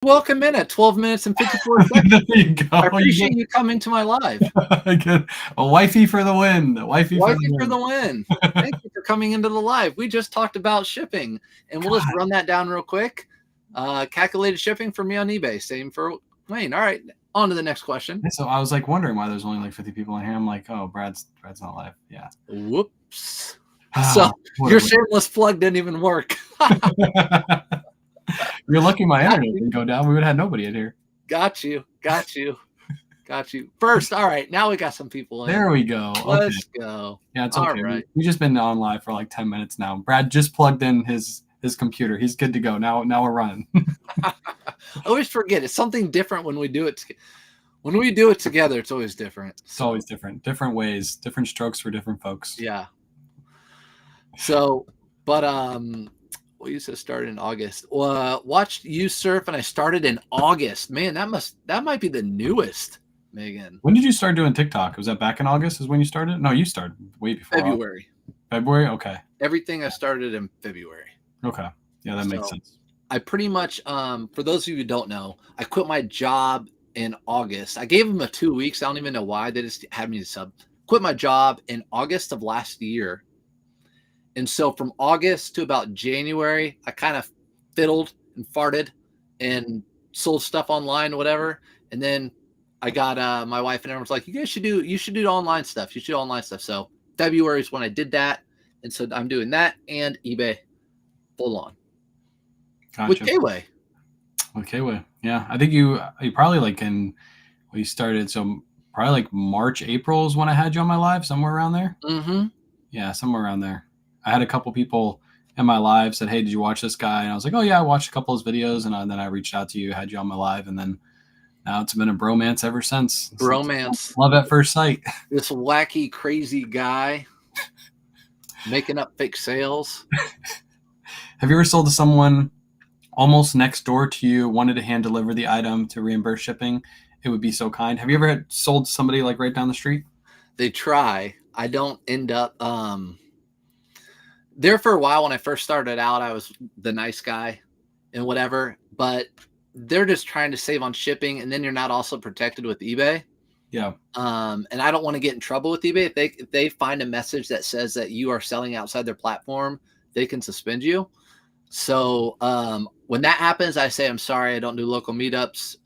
Welcome in at 12 minutes and 54 seconds. There you go. I appreciate you coming to my live. Good. A wifey for the win. A wifey for the win. Thank you for coming into the live. We just talked about shipping, and we'll just run that down real quick. Calculated shipping for me on eBay. Same for Wayne. All right, on to the next question. So I was like wondering why there's only like 50 people in here. I'm like, oh, Brad's not live. Yeah. Whoops. So your shameless plug didn't even work. You're lucky my internet didn't go down. We would have had nobody in here. Got you. First, all right. Now we got some people in. There we go. Let's go. Yeah, it's okay. All right. We've just been on live for like 10 minutes now. Brad just plugged in his computer. He's good to go. Now we're running. I always forget. It's something different when we do it. When we do it together, it's always different. It's always different. Different ways, different strokes for different folks. Yeah. So, but we used to start in August. Watched you surf, and I started in August. Man, that might be the newest, Megan. When did you start doing TikTok? Was that back in August? Is when you started? No, you started way before. February. February. Okay. Everything I started in February. Okay. Yeah, that makes sense. I pretty much, for those of you who don't know, I quit my job in August. I gave them 2 weeks. I don't even know why. They just had me to quit my job in August of last year. And so from August to about January, I kind of fiddled and farted and sold stuff online, whatever. And then I got my wife and everyone was like, you should do online stuff. You should do online stuff. So February is when I did that. And so I'm doing that and eBay full on. Gotcha. With KayWay. With KayWay. Yeah. I think you probably we started. So probably like March, April is when I had you on my live, somewhere around there. Mm-hmm. Yeah. Somewhere around there. I had a couple people in my live said, hey, did you watch this guy? And I was like, oh yeah, I watched a couple of his videos. And then I reached out to you, had you on my live. And then now it's been a bromance ever since. Bromance. Love at first sight. This wacky, crazy guy making up fake sales. Have you ever sold to someone almost next door to you, wanted to hand deliver the item to reimburse shipping? It would be so kind. Have you ever sold to somebody like right down the street? They try. I don't end up there for a while. When I first started out, I was the nice guy and whatever, but they're just trying to save on shipping, and then you're not also protected with eBay. Yeah. And I don't want to get in trouble with eBay. If they find a message that says that you are selling outside their platform, they can suspend you. So when that happens, I say, I'm sorry, I don't do local meetups.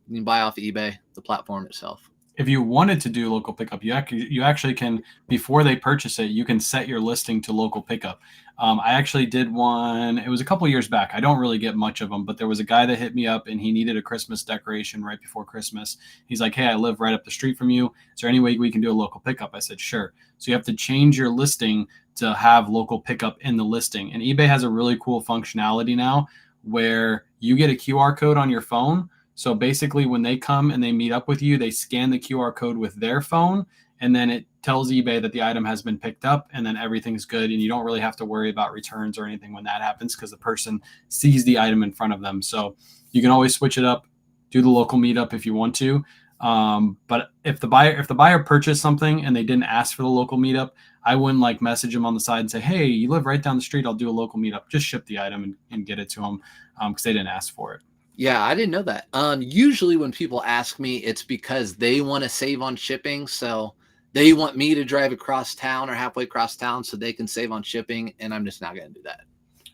You can buy off eBay, the platform itself. If you wanted to do local pickup, you actually can, before they purchase it, you can set your listing to local pickup. I actually did one. It was a couple years back. I don't really get much of them, but there was a guy that hit me up and he needed a Christmas decoration right before Christmas. He's like, hey, I live right up the street from you. Is there any way we can do a local pickup? I said, sure. So you have to change your listing to have local pickup in the listing. And eBay has a really cool functionality now where you get a QR code on your phone. So basically when they come and they meet up with you, they scan the QR code with their phone, and then it tells eBay that the item has been picked up, and then everything's good. And you don't really have to worry about returns or anything when that happens because the person sees the item in front of them. So you can always switch it up, do the local meetup if you want to. But if the buyer purchased something and they didn't ask for the local meetup, I wouldn't message them on the side and say, hey, you live right down the street, I'll do a local meetup. Just ship the item and get it to them because they didn't ask for it. Yeah, I didn't know that. Usually when people ask me, it's because they want to save on shipping. So they want me to drive across town or halfway across town so they can save on shipping. And I'm just not going to do that.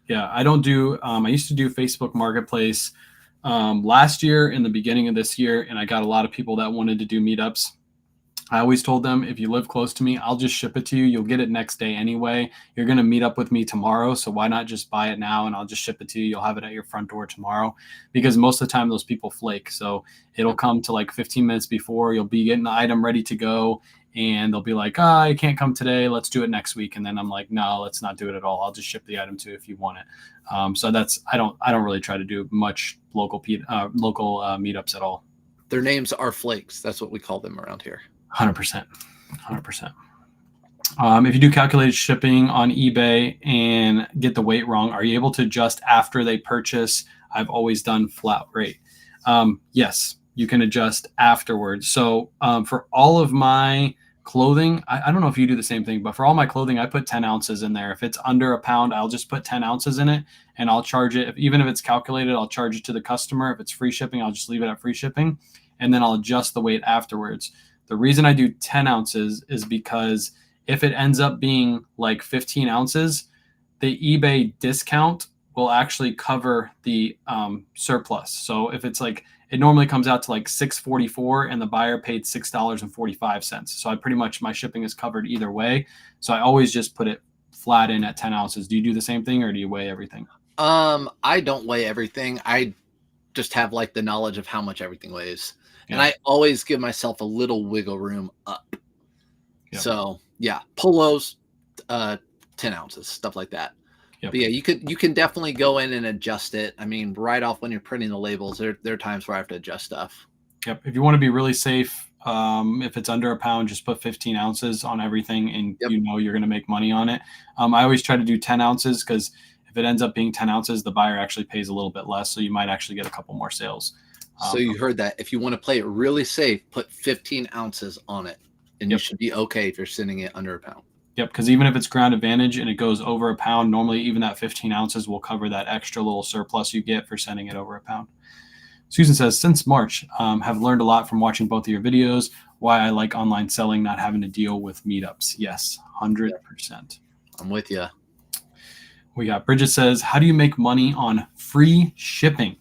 Yeah, I don't do, I used to do Facebook Marketplace last year in the beginning of this year. And I got a lot of people that wanted to do meetups. I always told them, if you live close to me, I'll just ship it to you. You'll get it next day anyway. You're going to meet up with me tomorrow. So why not just buy it now and I'll just ship it to you. You'll have it at your front door tomorrow, because most of the time those people flake. So it'll come to 15 minutes before. You'll be getting the item ready to go and they'll be like, I can't come today. Let's do it next week. And then I'm like, no, let's not do it at all. I'll just ship the item to you if you want it. So I don't really try to do much local meetups at all. Their names are flakes. That's what we call them around here. 100%. If you do calculated shipping on eBay and get the weight wrong, are you able to adjust after they purchase? I've always done flat rate. Yes, you can adjust afterwards. So for all of my clothing, I don't know if you do the same thing, but for all my clothing, I put 10 ounces in there. If it's under a pound, I'll just put 10 ounces in it and I'll charge it. Even if it's calculated, I'll charge it to the customer. If it's free shipping, I'll just leave it at free shipping and then I'll adjust the weight afterwards. The reason I do 10 ounces is because if it ends up being like 15 ounces, the eBay discount will actually cover the surplus. So if it's like, it normally comes out to like $6.44 and the buyer paid $6.45. So I pretty much, my shipping is covered either way. So I always just put it flat in at 10 ounces. Do you do the same thing or do you weigh everything? I don't weigh everything. I just have like the knowledge of how much everything weighs. Yeah. And I always give myself a little wiggle room up. Yep. So yeah, polos, 10 ounces, stuff like that. Yep. But yeah, you can definitely go in and adjust it. I mean, right off when you're printing the labels, there are times where I have to adjust stuff. Yep. If you want to be really safe, if it's under a pound, just put 15 ounces on everything and you know you're going to make money on it. I always try to do 10 ounces because if it ends up being 10 ounces, the buyer actually pays a little bit less. So you might actually get a couple more sales. So you heard that. If you want to play it really safe, put 15 ounces on it and you should be okay if you're sending it under a pound. Yep, because even if it's ground advantage and it goes over a pound, normally even that 15 ounces will cover that extra little surplus you get for sending it over a pound. Susan says, since March, have learned a lot from watching both of your videos. Why I like online selling, not having to deal with meetups. Yes, 100%. I'm with you. We got Bridget says, how do you make money on free shipping?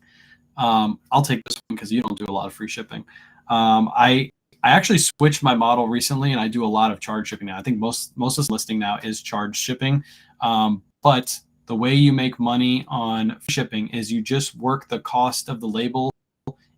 I'll take this one because you don't do a lot of free shipping. I actually switched my model recently and I do a lot of charge shipping now. I think most of this listing now is charge shipping. But the way you make money on shipping is you just work the cost of the label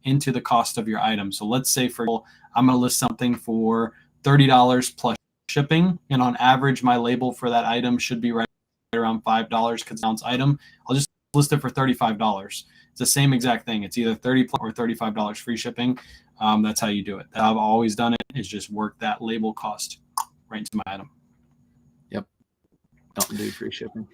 into the cost of your item. So let's say for example, I'm going to list something for $30 plus shipping. And on average, my label for that item should be right around $5 because it's an ounce item. I'll just list it for $35. It's the same exact thing. It's either $30 or $35 free shipping. That's how you do it. I've always done it is just work that label cost right into my item. Yep. Don't do free shipping.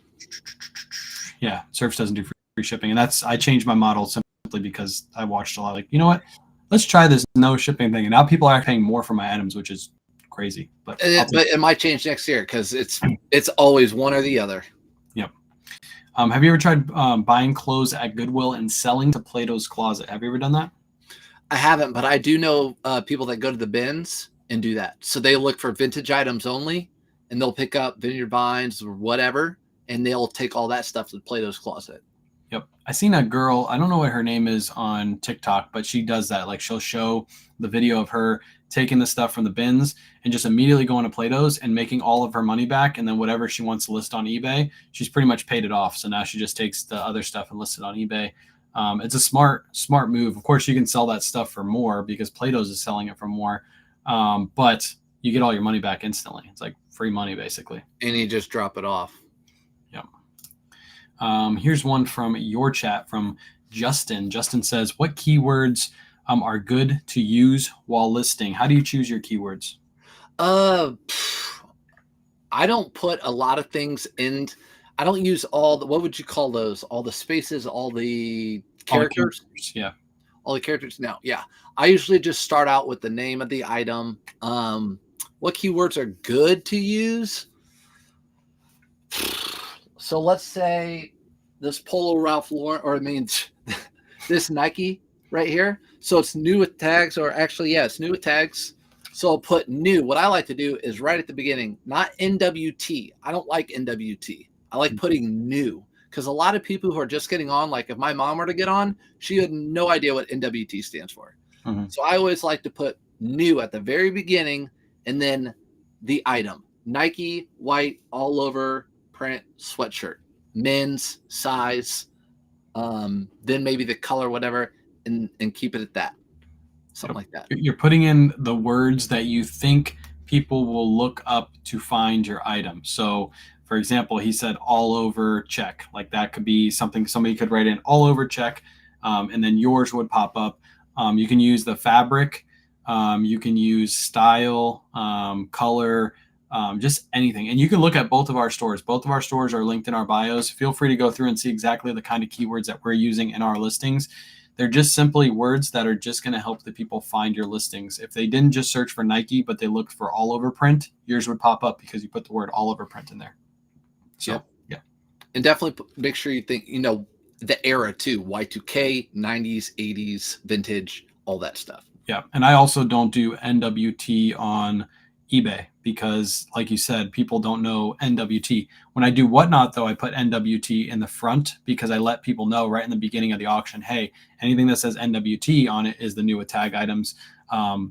Yeah, Surfs doesn't do free shipping. And I changed my model simply because I watched a lot like, you know what? Let's try this no shipping thing. And now people are paying more for my items, which is crazy. But it might change next year because it's always one or the other. Yep. Have you ever tried buying clothes at Goodwill and selling to Plato's Closet? Have you ever done that? I haven't, but I do know people that go to the bins and do that. So they look for vintage items only, and they'll pick up vineyard vines or whatever, and they'll take all that stuff to Plato's Closet. Yep. I seen a girl, I don't know what her name is on TikTok, but she does that. Like she'll show the video of her taking the stuff from the bins and just immediately going to Plato's and making all of her money back. And then whatever she wants to list on eBay, she's pretty much paid it off. So now she just takes the other stuff and lists it on eBay. It's a smart move. Of course, you can sell that stuff for more because Plato's is selling it for more. But you get all your money back instantly. It's like free money, basically. And you just drop it off. Yep. Here's one from your chat from Justin. Justin says, what keywords are good to use while listing? How do you choose your keywords? I don't put a lot of things in. I don't use all the, what would you call those? All the spaces, all the characters? Yeah. All the characters. No. Yeah. I usually just start out with the name of the item. What keywords are good to use? So let's say this Polo Ralph Lauren, or I mean, this Nike right here. So it's new with tags, or actually, yeah, it's new with tags. So I'll put new. What I like to do is right at the beginning, not NWT. I don't like NWT. I like putting new, because a lot of people who are just getting on, like if my mom were to get on, she had no idea what NWT stands for. Mm-hmm. So I always like to put new at the very beginning, and then the item, Nike, white, all over print sweatshirt, men's size, then maybe the color, whatever, and keep it at that. Something like that. You're putting in the words that you think people will look up to find your item. So for example, he said all over check. Like that could be something somebody could write in all over check, and then yours would pop up. You can use the fabric. You can use style, color, just anything. And you can look at both of our stores. Both of our stores are linked in our bios. Feel free to go through and see exactly the kind of keywords that we're using in our listings. They're just simply words that are just going to help the people find your listings. If they didn't just search for Nike, but they looked for all over print, yours would pop up because you put the word all over print in there. So, Yep. yeah. And definitely make sure you think, the era too, Y2K, 90s, 80s, vintage, all that stuff. Yeah. And I also don't do NWT on eBay because, like you said, people don't know NWT. When I do Whatnot, though, I put NWT in the front because I let people know right in the beginning of the auction, hey, anything that says NWT on it is the new with tag items.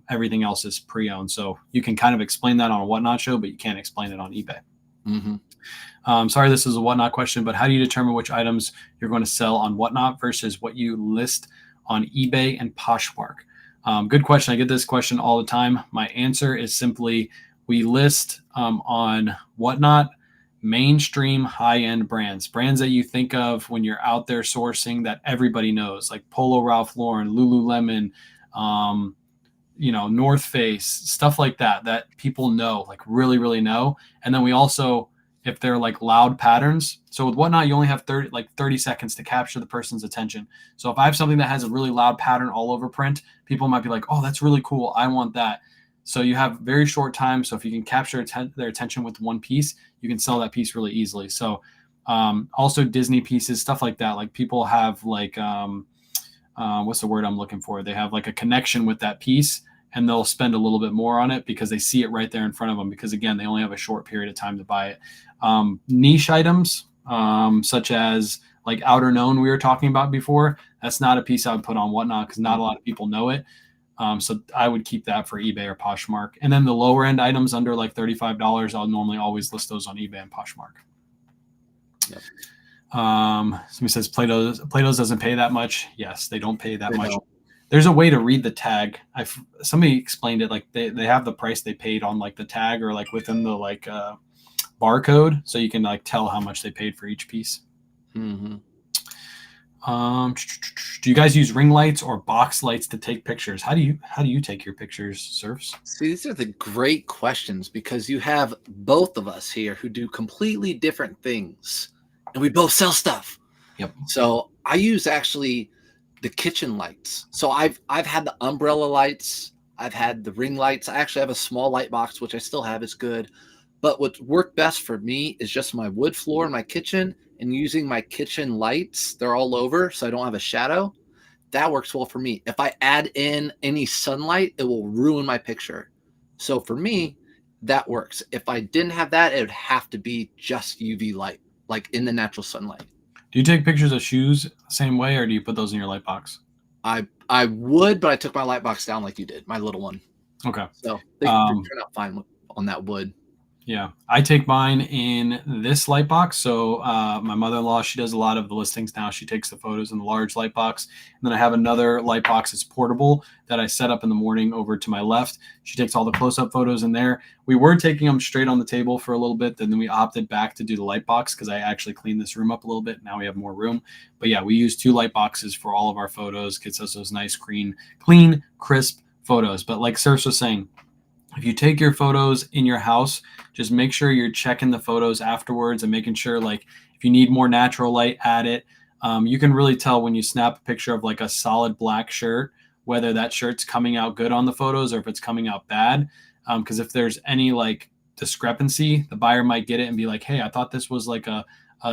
Everything else is pre-owned. So you can kind of explain that on a Whatnot show, but you can't explain it on eBay. Mm-hmm. Sorry, this is a Whatnot question, but how do you determine which items you're going to sell on Whatnot versus what you list on eBay and Poshmark? Good question. I get this question all the time. My answer is simply we list on Whatnot mainstream high-end brands that you think of when you're out there sourcing that everybody knows, like Polo Ralph Lauren, Lululemon, North Face, stuff like that people know, like really, really know. And then we also, if they're like loud patterns. So with Whatnot, you only have 30 seconds to capture the person's attention. So if I have something that has a really loud pattern all over print, people might be like, oh, that's really cool. I want that. So you have very short time. So if you can capture their attention with one piece, you can sell that piece really easily. So also Disney pieces, stuff like that. Like people have like, what's the word I'm looking for? They have like a connection with that piece and they'll spend a little bit more on it because they see it right there in front of them because, again, they only have a short period of time to buy it. Niche items, such as like Outer Known we were talking about before, that's not a piece I would put on Whatnot because not a lot of people know it. So I would keep that for eBay or Poshmark. And then the lower end items under like $35, I'll normally always list those on eBay and Poshmark. Yep. Somebody says Plato's doesn't pay that much. Yes, they don't pay that much. There's a way to read the tag. Somebody explained it, like they have the price they paid on like the tag or like within the like barcode, so you can like tell how much they paid for each piece. Mm-hmm. Do you guys use ring lights or box lights to take pictures? How do you take your pictures, Surfs? See, these are the great questions because you have both of us here who do completely different things, and we both sell stuff. Yep. So I use actually the kitchen lights. So I've had the umbrella lights. I've had the ring lights. I actually have a small light box, which I still have is good. But what worked best for me is just my wood floor in my kitchen and using my kitchen lights. They're all over, so I don't have a shadow. That works well for me. If I add in any sunlight, it will ruin my picture. So for me, that works. If I didn't have that, it would have to be just UV light, like in the natural sunlight. Do you take pictures of shoes the same way, or do you put those in your light box? I would, but I took my light box down like you did, my little one. Okay. So they turn out fine on that wood. Yeah, I take mine in this light box. So my mother-in-law, she does a lot of the listings now. She takes the photos in the large light box. And then I have another light box that's portable that I set up in the morning over to my left. She takes all the close-up photos in there. We were taking them straight on the table for a little bit. Then we opted back to do the light box because I actually cleaned this room up a little bit. Now we have more room. But yeah, we use 2 light boxes for all of our photos. Gets us those nice, clean, crisp photos. But like Surf was saying, if you take your photos in your house, just make sure you're checking the photos afterwards and making sure, like, if you need more natural light, add it. You can really tell when you snap a picture of like a solid black shirt, whether that shirt's coming out good on the photos or if it's coming out bad. Because if there's any like discrepancy, the buyer might get it and be like, hey, I thought this was like a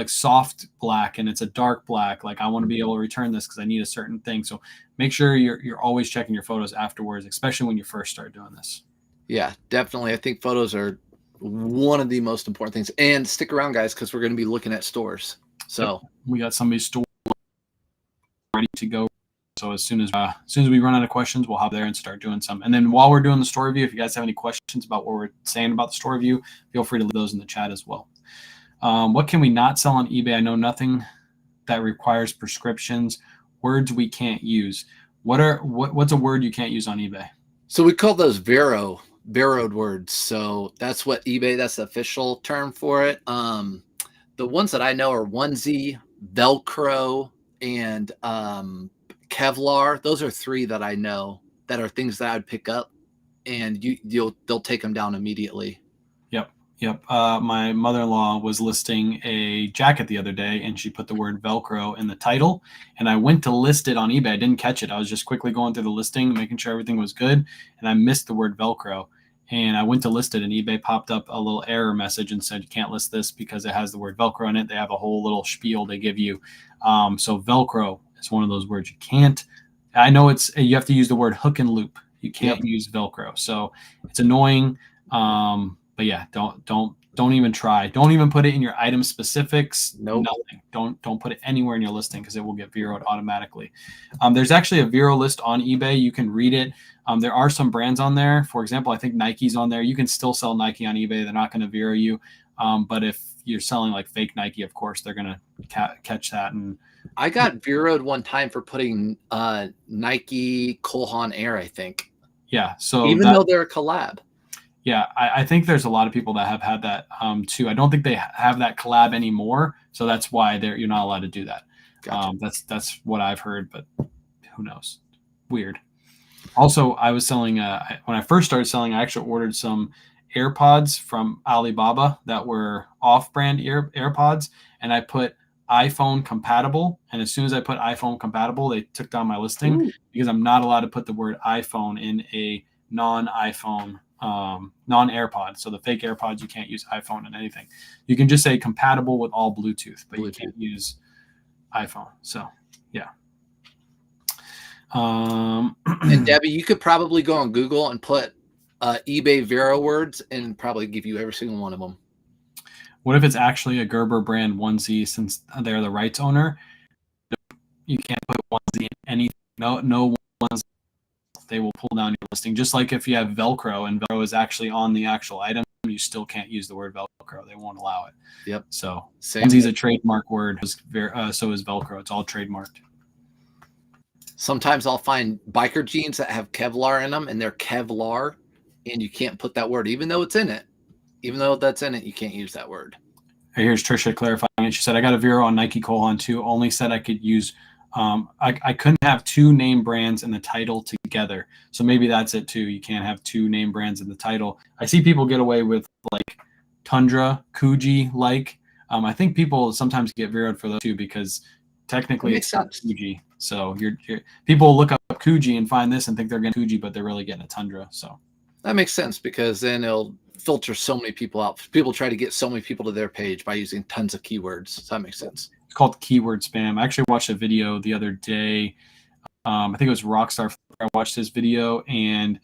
soft black and it's a dark black. Like, I want to be able to return this because I need a certain thing. So make sure you're always checking your photos afterwards, especially when you first start doing this. Yeah, definitely. I think photos are one of the most important things. And stick around, guys, because we're going to be looking at stores. So we got somebody's store ready to go. So as soon as we run out of questions, we'll hop there and start doing some. And then while we're doing the store review, if you guys have any questions about what we're saying about the store review, feel free to leave those in the chat as well. What can we not sell on eBay? I know nothing that requires prescriptions. Words we can't use. What's a word you can't use on eBay? So we call those Veroed words. So that's what eBay, that's the official term for it. The ones that I know are onesie, Velcro, and Kevlar. Those are 3 that I know that are things that I would pick up, and they'll take them down immediately. Yep. Yep. My mother-in-law was listing a jacket the other day, and she put the word Velcro in the title. And I went to list it on eBay. I didn't catch it. I was just quickly going through the listing, making sure everything was good, and I missed the word Velcro. And I went to list it, and eBay popped up a little error message and said, you can't list this because it has the word Velcro in it. They have a whole little spiel they give you. So Velcro is one of those words you can't. I know you have to use the word hook and loop. You can't use Velcro. So it's annoying. But yeah, don't even try. Don't even put it in your item specifics. Nope. Nothing. Don't put it anywhere in your listing because it will get Veroed automatically. There's actually a Vero list on eBay. You can read it. There are some brands on there. For example, I think Nike's on there. You can still sell Nike on eBay. They're not going to Vero you. But if you're selling like fake Nike, of course, they're going to catch that. And I got Veroed one time for putting Nike Colhan Air, I think. Yeah. So even though they're a collab. Yeah, I think there's a lot of people that have had that too. I don't think they have that collab anymore, so that's why you're not allowed to do that. Gotcha. That's what I've heard, but who knows? Weird. Also, I was selling when I first started selling, I actually ordered some AirPods from Alibaba that were off-brand AirPods, and I put iPhone compatible. And as soon as I put iPhone compatible, they took down my listing because I'm not allowed to put the word iPhone in a non-iPhone. Non-AirPod. So the fake AirPods, you can't use iPhone in anything. You can just say compatible with all Bluetooth, but you can't use iPhone. So yeah. And Debbie, you could probably go on Google and put eBay Vero words and probably give you every single one of them. What if it's actually a Gerber brand onesie since they're the rights owner? You can't put onesie in anything. No onesie. They will pull down your listing. Just like if you have Velcro and Velcro is actually on the actual item, you still can't use the word Velcro. They won't allow it. Yep. So onesie is a trademark word. So is Velcro. It's all trademarked. Sometimes I'll find biker jeans that have Kevlar in them, and they're Kevlar, and you can't put that word, even though it's in it. Even though that's in it, you can't use that word. Here's Trisha clarifying it. She said, I got a Vero on Nike Colon too. Only said I could use I couldn't have two name brands in the title together. So maybe that's it too. You can't have two name brands in the title. I see people get away with like Tundra, Coogee, I think people sometimes get Veroed for those too because technically it's not Coogee. So people look up Coogee and find this and think they're getting Coogee, but they're really getting a Tundra. So that makes sense because then it'll filter so many people out. People try to get so many people to their page by using tons of keywords. So that makes sense. It's called keyword spam. I actually watched a video the other day. I think it was Rockstar. I watched his video, and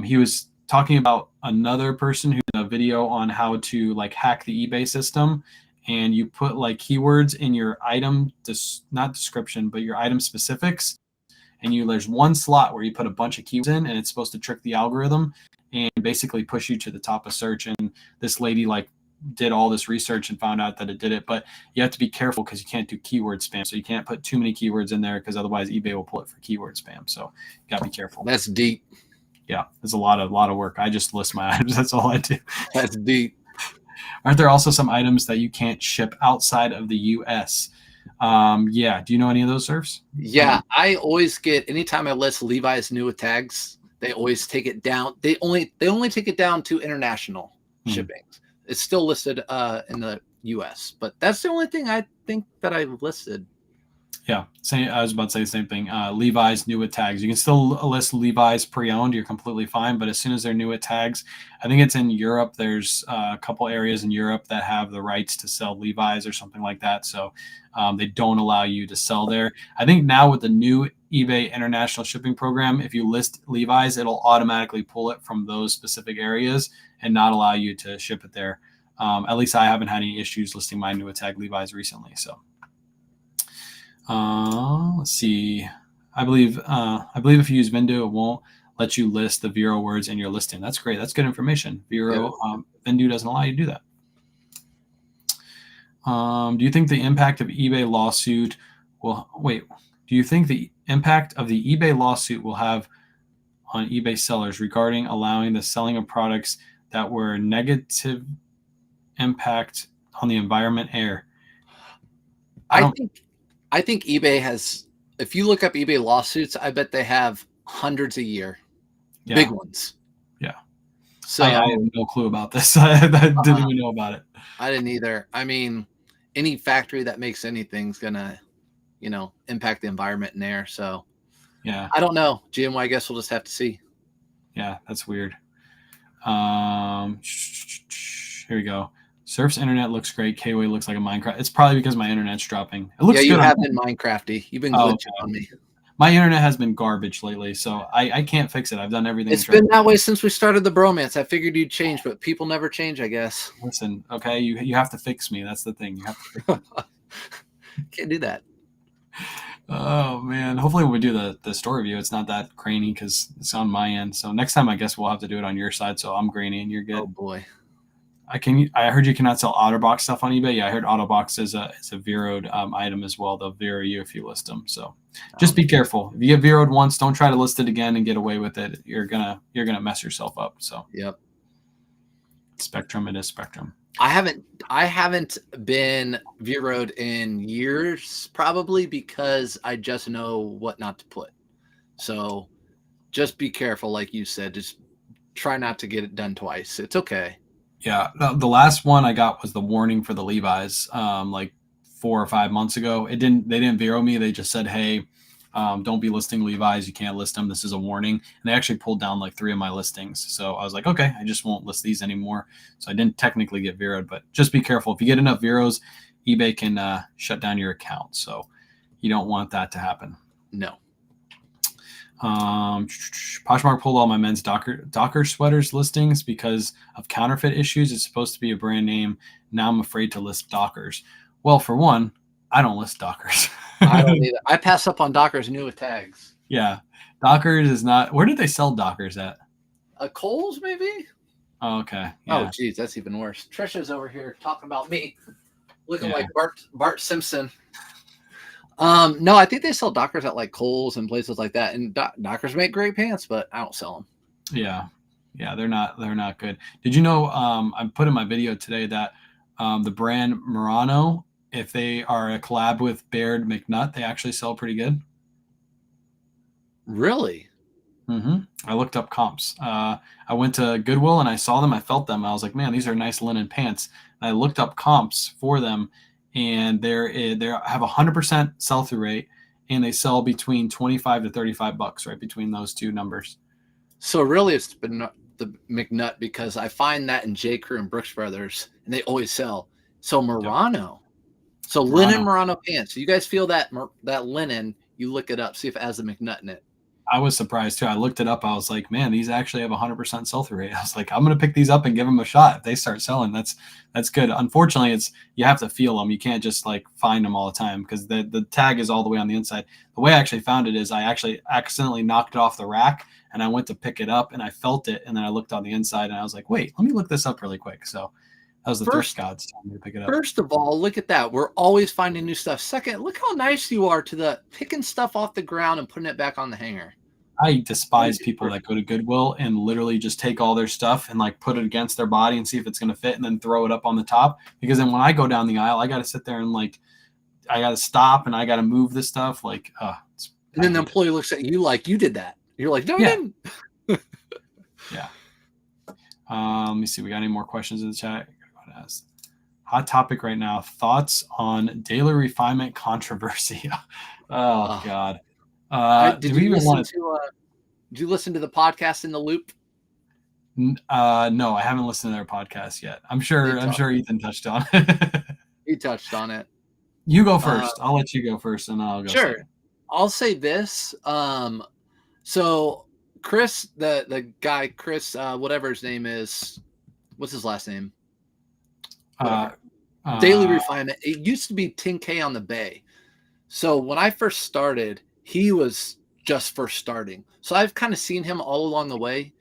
he was talking about another person who did a video on how to like hack the eBay system. And you put like keywords in your item, not description, but your item specifics. And there's one slot where you put a bunch of keywords in, and it's supposed to trick the algorithm and basically push you to the top of search. And this lady did all this research and found out that it did it, but you have to be careful because you can't do keyword spam. So you can't put too many keywords in there because otherwise eBay will pull it for keyword spam. So you got to be careful. That's deep. Yeah, it's a lot of work. I just list my items. That's all I do. That's deep. Aren't there also some items that you can't ship outside of the U.S.? Yeah. Do you know any of those, Surfs? Yeah, I always get anytime I list Levi's new with tags, they always take it down. They only take it down to international shipping. It's still listed in the U.S., but that's the only thing I think that I've listed. Yeah, I was about to say the same thing. Levi's new with tags. You can still list Levi's pre-owned. You're completely fine. But as soon as they're new with tags, I think it's in Europe. There's a couple areas in Europe that have the rights to sell Levi's or something like that. So they don't allow you to sell there. I think now with the new eBay international shipping program, if you list Levi's, it'll automatically pull it from those specific areas and not allow you to ship it there. At least I haven't had any issues listing my new with tag Levi's recently. So. Let's see. I believe if you use Vendo, it won't let you list the Vero words in your listing. That's great. That's good information. Vero, Vendo doesn't allow you to do that. Do you think the impact of eBay lawsuit will do you think the impact of the eBay lawsuit will have on eBay sellers regarding allowing the selling of products that were negative impact on the environment air? I think eBay has, if you look up eBay lawsuits, I bet they have hundreds a year. Yeah. Big ones. Yeah. So I have no clue about this. I didn't even know about it. I didn't either. I mean, any factory that makes anything's gonna, impact the environment in there. So Yeah. I don't know. GMY, I guess we'll just have to see. Yeah, that's weird. Here we go. Surf's internet looks great. KayWay looks like a Minecraft. It's probably because my internet's dropping. It looks Yeah, you good. have been Minecrafty. You've been glitching Okay. on me. My internet has been garbage lately, so I can't fix it. I've done everything. It's been that way since we started the bromance. I figured you'd change, but people never change, I guess. Listen, okay, you have to fix me. That's the thing. You have to fix me. Can't do that. Oh man! Hopefully, when we do the store review, it's not that grainy because it's on my end. So next time, I guess we'll have to do it on your side. So I'm grainy and you're good. Oh boy! I heard you cannot sell OtterBox stuff on eBay. Yeah, I heard OtterBox is a Veroed item as well. They'll Vero you if you list them. So just be careful. If you get Veroed once, don't try to list it again and get away with it. You're gonna mess yourself up. So yep. Spectrum, it is Spectrum. I haven't been Veroed in years, probably because I just know what not to put. So just be careful, like you said. Just try not to get it done twice. It's okay. Yeah, the last one I got was the warning for the Levi's, like 4 or 5 months ago. They didn't Vero me. They just said, hey, don't be listing Levi's. You can't list them. This is a warning. And they actually pulled down like 3 of my listings. So I was like, okay, I just won't list these anymore. So I didn't technically get Veroed, but just be careful. If you get enough Veros, eBay can shut down your account. So you don't want that to happen. No. Poshmark pulled all my men's Docker sweaters listings because of counterfeit issues. It's supposed to be a brand name. Now I'm afraid to list Dockers. Well, for one, I don't list Dockers. I don't either. I pass up on Dockers new with tags. Yeah. Dockers is not. Where did they sell Dockers at? Kohl's, maybe? Oh, okay. Yeah. Yeah. Oh, geez, that's even worse. Trisha's over here talking about me, looking Yeah. like Bart Simpson. No, I think they sell Dockers at like Kohl's and places like that. And Dockers make great pants, but I don't sell them. Yeah. Yeah, they're not good. Did you know I put in my video today that the brand Murano, if they are a collab with Baird McNutt, they actually sell pretty good. Really? Mm-hmm. I looked up comps. I went to Goodwill and I saw them. I felt them. I was like, man, these are nice linen pants. And I looked up comps for them, and they have 100% sell-through rate, and they sell between $25 to $35, right between those two numbers. So really, it's been the McNutt, because I find that in J. Crew and Brooks Brothers, and they always sell. So Murano. Yep. So linen Murano pants. So you guys feel that linen? You look it up, see if it has the McNutt in it. I was surprised too. I looked it up. I was like, man, these actually have 100% sell-through rate. I was like, I'm going to pick these up and give them a shot. If they start selling, that's good. Unfortunately, you have to feel them. You can't just like find them all the time because the tag is all the way on the inside. The way I actually found it is I actually accidentally knocked it off the rack, and I went to pick it up and I felt it, and then I looked on the inside and I was like, wait, let me look this up really quick. So that was the thrift gods telling me to pick it up. First of all, look at that. We're always finding new stuff. Second, look how nice you are to the picking stuff off the ground and putting it back on the hanger. I despise people that go to Goodwill and literally just take all their stuff and like put it against their body and see if it's going to fit and then throw it up on the top. Because then when I go down the aisle, I got to sit there and like, I got to stop and I got to move this stuff. Like, and then the employee looks at you like you did that. You're like, no, yeah. I didn't. Yeah. Let me see. We got any more questions in the chat? Hot topic right now. Thoughts on daily refinement controversy. Oh God. Did you listen to the podcast In the Loop? No, I haven't listened to their podcast yet. I'm sure Ethan touched on it. He touched on it. You go first. I'll let you go first, and I'll go. Sure. Second. I'll say this. So Chris, the guy, Chris, whatever his name is, what's his last name? Daily Refinement. It used to be 10K on the Bay. So when I first started, he was just first starting. So I've kind of seen him all along the way.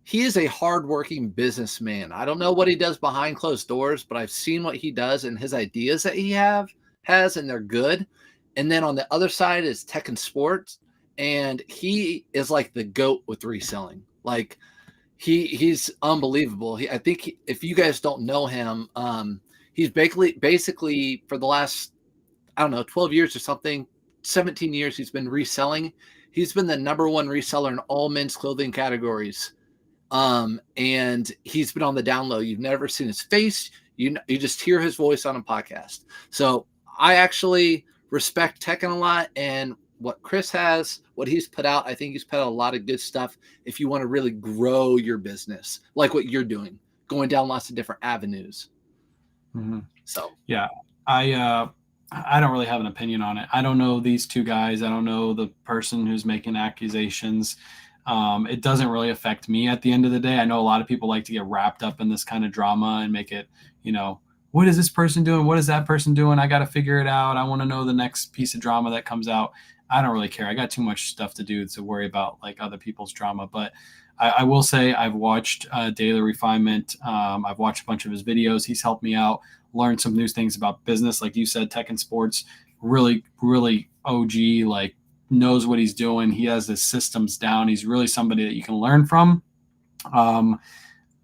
He is a hardworking businessman. I don't know what he does behind closed doors, but I've seen what he does and his ideas that he has, and they're good. And then on the other side is tech and sports, and he is like the GOAT with reselling. Like he's unbelievable. I think if you guys don't know him, he's basically for the last, I don't know, 12 years or something, 17 years, he's been reselling. He's been the #1 reseller in all men's clothing categories And he's been on the down low. You've never seen his face. You just hear his voice on a podcast. So I actually respect Tekken a lot, and what Chris has, what he's put out, I think he's put out a lot of good stuff if you want to really grow your business, like what you're doing, going down lots of different avenues. Mm-hmm. So yeah, I don't really have an opinion on it. I don't know these two guys. I don't know the person who's making accusations. It doesn't really affect me at the end of the day. I know a lot of people like to get wrapped up in this kind of drama and make it, what is this person doing? What is that person doing? I got to figure it out. I want to know the next piece of drama that comes out. I don't really care. I got too much stuff to do to worry about like other people's drama. But I will say I've watched Daily Refinement. I've watched a bunch of his videos. He's helped me out, learned some new things about business. Like you said, tech and sports, really, really OG, like knows what he's doing. He has his systems down. He's really somebody that you can learn from.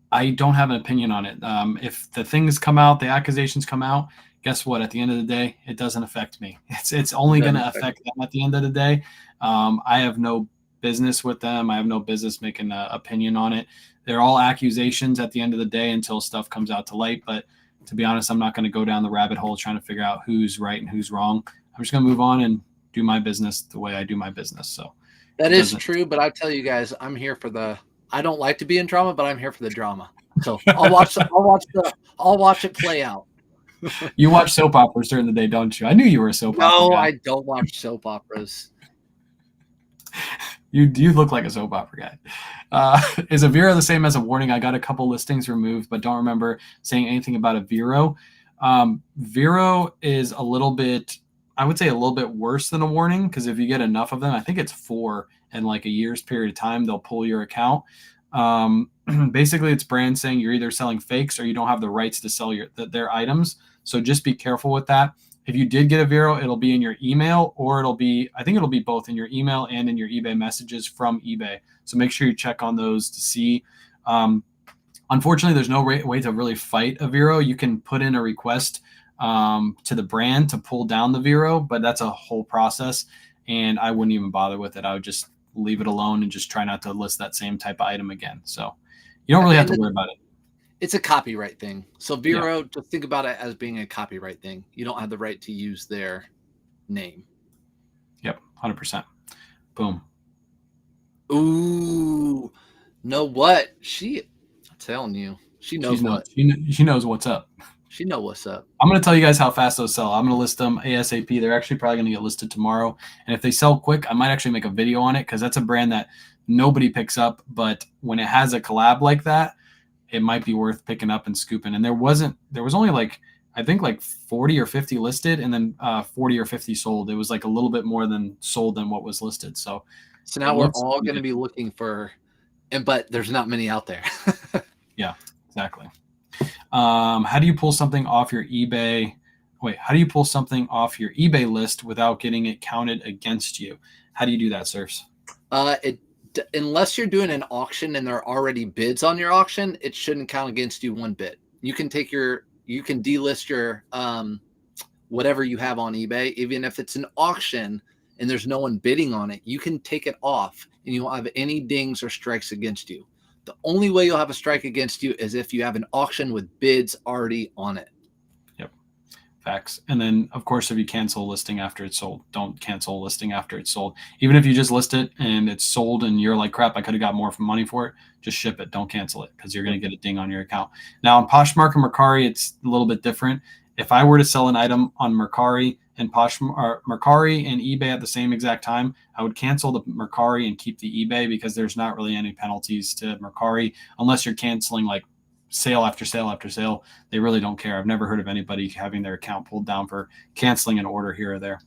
I don't have an opinion on it. If the things come out, the accusations come out, guess what? At the end of the day, it doesn't affect me. It's only going to affect them at the end of the day. I have no business with them. I have no business making an opinion on it. They're all accusations at the end of the day until stuff comes out to light. But to be honest, I'm not going to go down the rabbit hole trying to figure out who's right and who's wrong. I'm just going to move on and do my business the way I do my business. So that is true. But I tell you guys, I'm here for I don't like to be in drama, but I'm here for the drama. So I'll watch it play out. You watch soap operas during the day, don't you? I knew you were a soap opera guy. No, I don't watch soap operas. You look like a soap opera guy. Is a Vero the same as a warning? I got a couple listings removed, but don't remember saying anything about a Vero. Vero is a little bit, I would say a little bit worse than a warning, because if you get enough of them, I think it's 4 in like a year's period of time, they'll pull your account. Basically, it's brands saying you're either selling fakes or you don't have the rights to sell their items. So just be careful with that. If you did get a Vero, it'll be in your email, or I think it'll be both in your email and in your eBay messages from eBay. So make sure you check on those to see. Unfortunately, there's no way to really fight a Vero. You can put in a request to the brand to pull down the Vero, but that's a whole process, and I wouldn't even bother with it. I would just leave it alone and just try not to list that same type of item again. So you don't really have to worry about it. It's a copyright thing. So Vero, just think about it as being a copyright thing. You don't have the right to use their name. Yep, 100%. Boom. Ooh, know what? I'm telling you, she knows what. She knows what's up. She knows what's up. I'm going to tell you guys how fast those sell. I'm going to list them ASAP. They're actually probably going to get listed tomorrow. And if they sell quick, I might actually make a video on it, because that's a brand that nobody picks up. But when it has a collab like that, it might be worth picking up and scooping. And there was only like, I think like 40 or 50 listed, and then 40 or 50 sold. It was like a little bit more than sold than what was listed. So now we're all going to be looking for, but there's not many out there. Yeah, exactly. How do you pull something off your eBay? How do you pull something off your eBay list without getting it counted against you? How do you do that, Surfs? Unless you're doing an auction and there are already bids on your auction, it shouldn't count against you one bit. You can delist your whatever you have on eBay, even if it's an auction and there's no one bidding on it. You can take it off and you won't have any dings or strikes against you. The only way you'll have a strike against you is if you have an auction with bids already on it. Yep. Facts. And then, of course, if you cancel a listing after it's sold, don't cancel a listing after it's sold. Even if you just list it and it's sold and you're like, crap, I could have got more money for it, just ship it. Don't cancel it, because you're going to get a ding on your account. Now, on Poshmark and Mercari, it's a little bit different. If I were to sell an item on Mercari and Mercari and eBay at the same exact time, I would cancel the Mercari and keep the eBay, because there's not really any penalties to Mercari unless you're canceling like sale after sale after sale. They really don't care. I've never heard of anybody having their account pulled down for canceling an order here or there.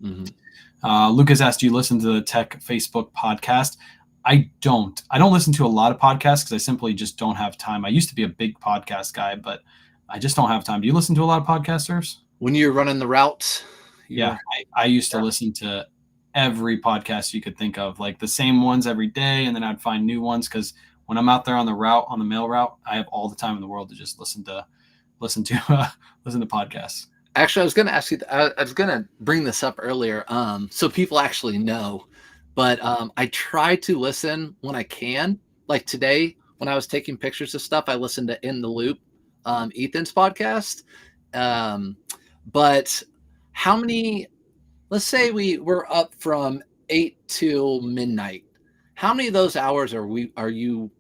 Mm-hmm. Lucas asked, do you listen to the Tech Facebook podcast? I don't listen to a lot of podcasts because I simply just don't have time. I used to be a big podcast guy, but I just don't have time. Do you listen to a lot of podcasters? When you're running the routes? Yeah, I used to listen to every podcast you could think of, like the same ones every day, and then I'd find new ones, because when I'm out there on the mail route, I have all the time in the world to just listen to podcasts. Actually, I was going to ask you. I was going to bring this up earlier, so people actually know. But I try to listen when I can. Like today, when I was taking pictures of stuff, I listened to In the Loop, Ethan's podcast. But how many, let's say we're up from 8 till midnight. How many of those hours are you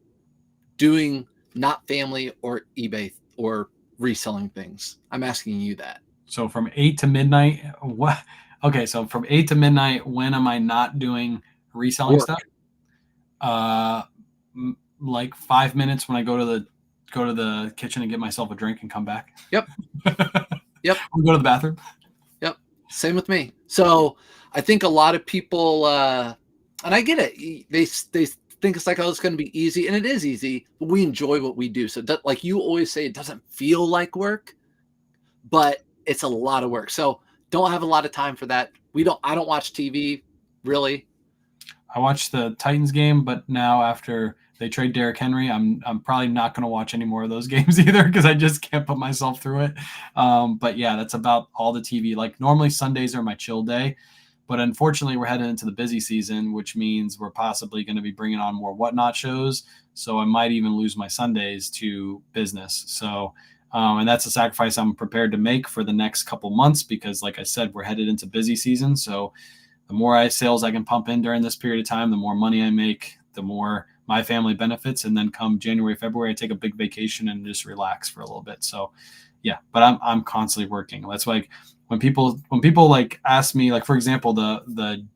doing not family or eBay or reselling things? I'm asking you that. So from 8 to midnight, what? Okay, so from 8 to midnight, when am I not doing reselling stuff? Like 5 minutes when I go to the kitchen and get myself a drink and come back. Yep. Yep. Or go to the bathroom. Yep. Same with me. So I think a lot of people, and I get it. They think it's like, oh, it's going to be easy, and it is easy. But we enjoy what we do. So like you always say, it doesn't feel like work, but it's a lot of work. So don't have a lot of time for that. I don't watch TV really. I watched the Titans game, but now after they trade Derrick Henry, I'm probably not going to watch any more of those games either because I just can't put myself through it. But yeah, that's about all the TV. Like normally Sundays are my chill day, but unfortunately we're heading into the busy season, which means we're possibly going to be bringing on more Whatnot shows. So I might even lose my Sundays to business. So and that's a sacrifice I'm prepared to make for the next couple months because, like I said, we're headed into busy season. So the more sales I can pump in during this period of time, the more money I make, the more my family benefits. And then come January, February, I take a big vacation and just relax for a little bit. So yeah, but I'm constantly working. That's like when people like ask me, like, for example, the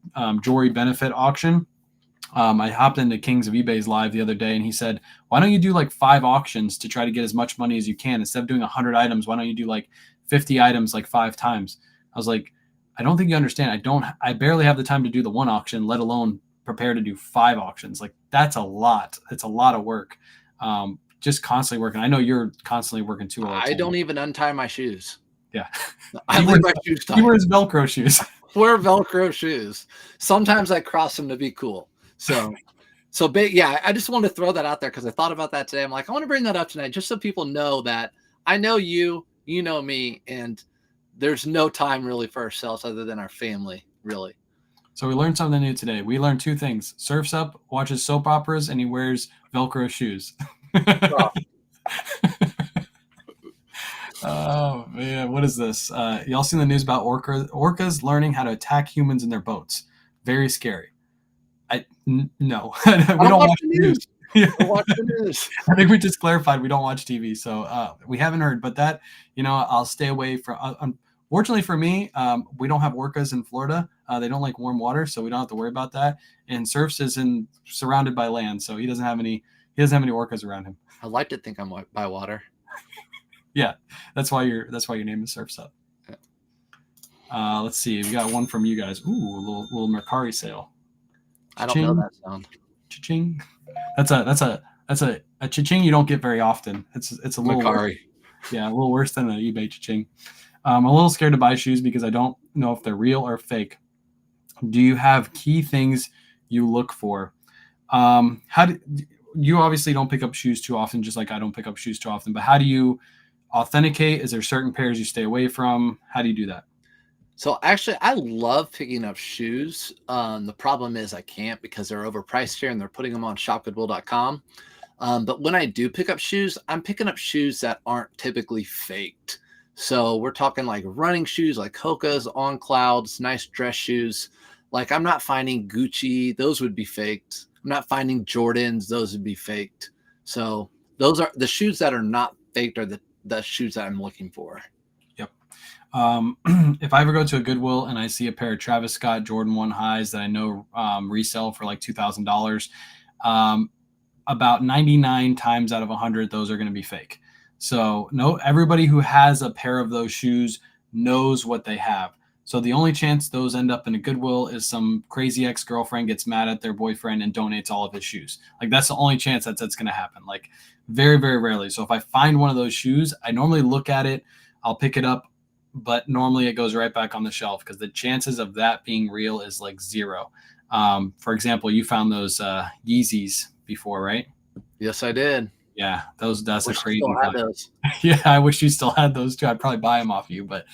jewelry benefit auction, I hopped into Kings of eBay's live the other day and he said, why don't you do like 5 auctions to try to get as much money as you can? Instead of doing 100 items, why don't you do like 50 items like 5 times? I was like, I don't think you understand. I barely have the time to do the 1 auction, let alone prepare to do 5 auctions. Like that's a lot. It's a lot of work. Just constantly working. I know you're constantly working too. I don't even untie my shoes. Yeah. I leave my shoes tied. He wears Velcro shoes. Wear Velcro shoes. Sometimes I cross them to be cool. So yeah, I just wanted to throw that out there because I thought about that today. I'm like, I want to bring that up tonight just so people know that I know you know me, and there's no time really for ourselves other than our family, really. So we learned something new today. We learned 2 things. Surf's up, watches soap operas, and he wears Velcro shoes. Oh man, what is this? Y'all seen the news about orcas learning how to attack humans in their boats? Very scary. No, we don't watch the news. Watch the news. I think we just clarified we don't watch TV, so we haven't heard. But that, I'll stay away from. Unfortunately for me, we don't have orcas in Florida. They don't like warm water, so we don't have to worry about that. And Surfs is surrounded by land, so he doesn't have any orcas around him. I like to think I'm by water. Yeah, that's why your name is Surfs Up. Yeah. Let's see, we got one from you guys. Ooh, a little Mercari sale. I don't know that sound. Cha-ching. That's a cha-ching you don't get very often. It's a little Mercari. Yeah, a little worse than an eBay cha-ching. I'm a little scared to buy shoes because I don't know if they're real or fake. Do you have key things you look for? You obviously don't pick up shoes too often, just like I don't pick up shoes too often. But how do you authenticate? Is there certain pairs you stay away from? How do you do that? So actually, I love picking up shoes. The problem is I can't because they're overpriced here and they're putting them on shopgoodwill.com. But when I do pick up shoes, I'm picking up shoes that aren't typically faked. So we're talking like running shoes, like Hoka's, On Clouds, nice dress shoes. Like I'm not finding Gucci. Those would be faked. I'm not finding Jordans. Those would be faked. So those are the shoes that are not faked are the shoes that I'm looking for. Yep. If I ever go to a Goodwill and I see a pair of Travis Scott Jordan 1 highs that I know resell for like $2,000, about 99 times out of 100, those are going to be fake. So everybody who has a pair of those shoes knows what they have. So the only chance those end up in a Goodwill is some crazy ex-girlfriend gets mad at their boyfriend and donates all of his shoes. Like that's the only chance that's going to happen. Like very, very rarely. So if I find one of those shoes, I normally look at it, I'll pick it up, but normally it goes right back on the shelf because the chances of that being real is like 0. For example, you found those Yeezys before, right? Yes, I did. Yeah, that's a crazy one. Yeah, I wish you still had those too. I'd probably buy them off you, but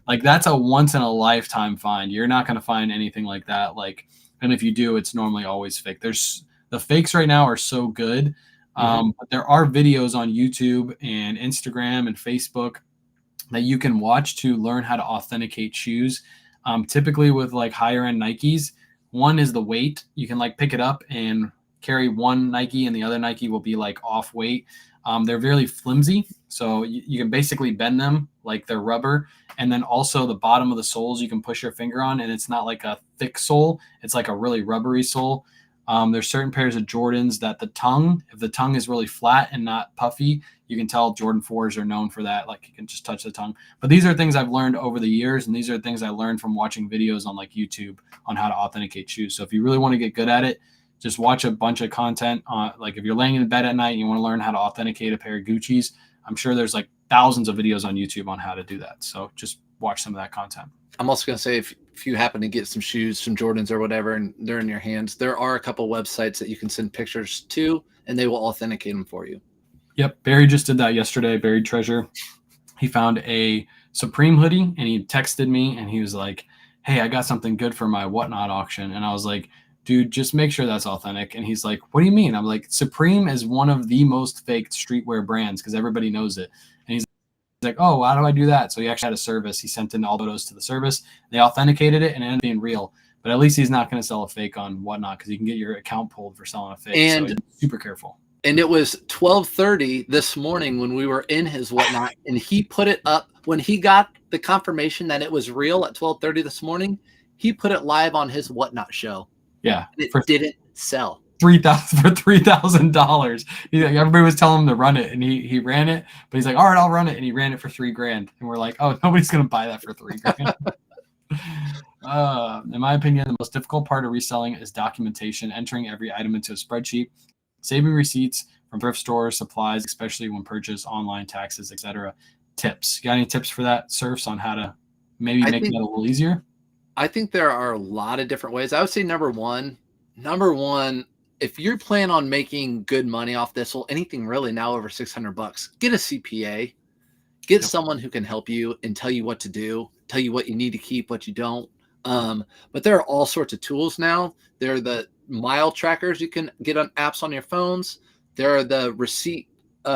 like that's a once in a lifetime find. You're not going to find anything like that. Like, and if you do, it's normally always fake. There's the fakes right now are so good. But there are videos on YouTube and Instagram and Facebook that you can watch to learn how to authenticate shoes. Typically with like higher end Nikes, one is the weight. You can like pick it up and carry one Nike and the other Nike will be like off weight. They're very flimsy, so you can basically bend them like they're rubber. And then also the bottom of the soles you can push your finger on, and it's not like a thick sole. It's like a really rubbery sole. There's certain pairs of Jordans that if the tongue is really flat and not puffy, you can tell Jordan 4s are known for that. Like you can just touch the tongue. But these are things I've learned over the years, and these are things I learned from watching videos on like YouTube on how to authenticate shoes. So if you really want to get good at it, just watch a bunch of content. Like if you're laying in bed at night and you want to learn how to authenticate a pair of Gucci's, I'm sure there's like thousands of videos on YouTube on how to do that. So just watch some of that content. I'm also going to say, if you happen to get some shoes, some Jordans or whatever, and they're in your hands, there are a couple websites that you can send pictures to, and they will authenticate them for you. Yep. Barry just did that yesterday. Buried Treasure. He found a Supreme hoodie and he texted me and he was like, hey, I got something good for my whatnot auction. And I was like, dude, just make sure that's authentic. And he's like, what do you mean? I'm like, Supreme is one of the most faked streetwear brands because everybody knows it. And he's like, oh, how do I do that? So he actually had a service. He sent in all photos to the service. They authenticated it and it ended up being real. But at least he's not going to sell a fake on whatnot because you can get your account pulled for selling a fake. And so he's super careful. And it was 12:30 this morning when we were in his whatnot, and he put it up when he got the confirmation that it was real at 12:30 this morning. He put it live on his whatnot show. Yeah, and it didn't sell. $3,000. Everybody was telling him to run it, and he ran it. But he's like, all right, I'll run it, and he ran it for $3,000. And we're like, oh, nobody's gonna buy that for $3,000. In my opinion, the most difficult part of reselling is documentation, entering every item into a spreadsheet, saving receipts from thrift stores, supplies, especially when purchased online, taxes, etc. Tips. You got any tips for that, Surfs, on how to maybe make that a little easier? I think there are a lot of different ways. I would say number one, if you're planning on making good money off this, well, anything really now over $600, get a CPA, get someone who can help you and tell you what to do, tell you what you need to keep, what you don't. But there are all sorts of tools now. There are the mile trackers you can get on apps on your phones. There are the receipt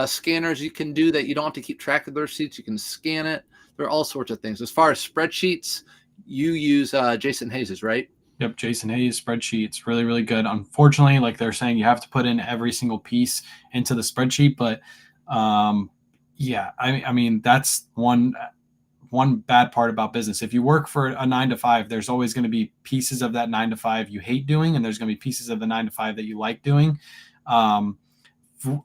scanners you can do that you don't have to keep track of the receipts. You can scan it. There are all sorts of things. As far as spreadsheets, you use Jason Hayes's, right? Yep, Jason Hayes spreadsheets, really, really good. Unfortunately, like they're saying, you have to put in every single piece into the spreadsheet. But yeah, I mean that's one bad part about business. If you work for a 9-to-5, there's always going to be pieces of that 9-to-5 you hate doing, and there's going to be pieces of the 9-to-5 that you like doing.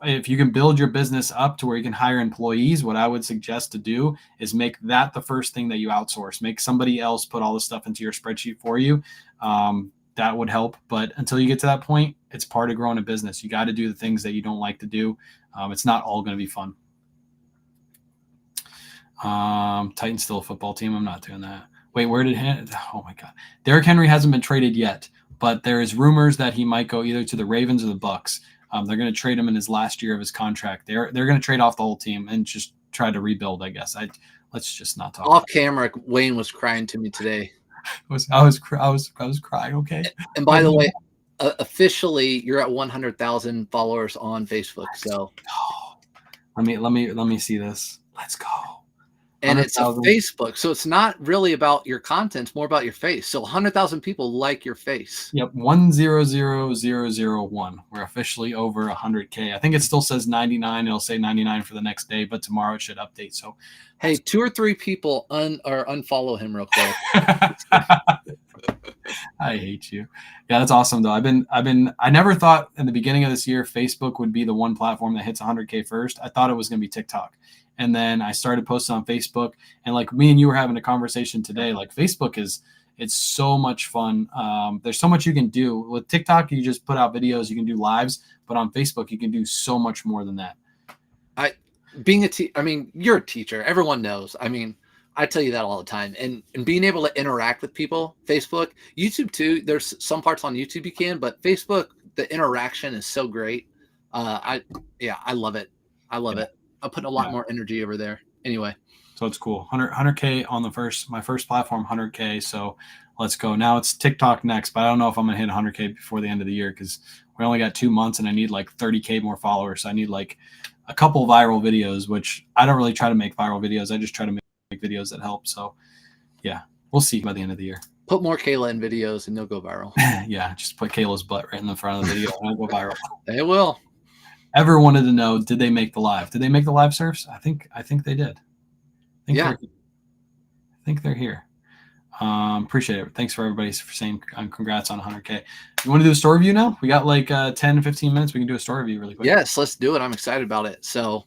If you can build your business up to where you can hire employees, what I would suggest to do is make that the first thing that you outsource. Make somebody else put all the stuff into your spreadsheet for you. That would help. But until you get to that point, it's part of growing a business. You got to do the things that you don't like to do. It's not all going to be fun. Titans still a football team. I'm not doing that. Wait, where did oh my God. Derrick Henry hasn't been traded yet, but there is rumors that he might go either to the Ravens or the Bucks. They're going to trade him in his last year of his contract. They're going to trade off the whole team and just try to rebuild, I guess. Let's just not talk. Off camera, Wayne was crying to me today. I was crying. Okay. And by the way, officially, you're at 100,000 followers on Facebook. So let me see this. Let's go. And it's a Facebook, so it's not really about your content, it's more about your face. So 100,000 people like your face. Yep, 100001. We're officially over 100K. I think it still says 99. It'll say 99 for the next day, but tomorrow it should update. So, hey, 2 or 3 people unfollow him real quick. I hate you. Yeah, that's awesome though. I never thought in the beginning of this year Facebook would be the one platform that hits 100K first. I thought it was going to be TikTok. And then I started posting on Facebook, and like me and you were having a conversation today, like Facebook it's so much fun. There's so much you can do with TikTok. You just put out videos, you can do lives, but on Facebook, you can do so much more than that. You're a teacher. Everyone knows. I mean, I tell you that all the time. And being able to interact with people, Facebook, YouTube too. There's some parts on YouTube you can, but Facebook, the interaction is so great. I love it. I love it. I'll put a lot more energy over there. Anyway. So it's cool. 100K on my first platform, 100K. So let's go. Now it's TikTok next, but I don't know if I'm going to hit 100K before the end of the year because we only got 2 months and I need like 30K more followers. So I need like a couple viral videos, which I don't really try to make viral videos. I just try to make videos that help. So yeah, we'll see by the end of the year. Put more Kayla in videos and they'll go viral. Yeah, just put Kayla's butt right in the front of the video and it'll go viral. They will. Ever wanted to know, did they make the live? Did they make the live surfs? I think they did. I think they're here. Appreciate it. Thanks for everybody for saying congrats on 100K. You want to do a store review now? We got like 10 to 15 minutes. We can do a store review really quick. Yes, let's do it. I'm excited about it. So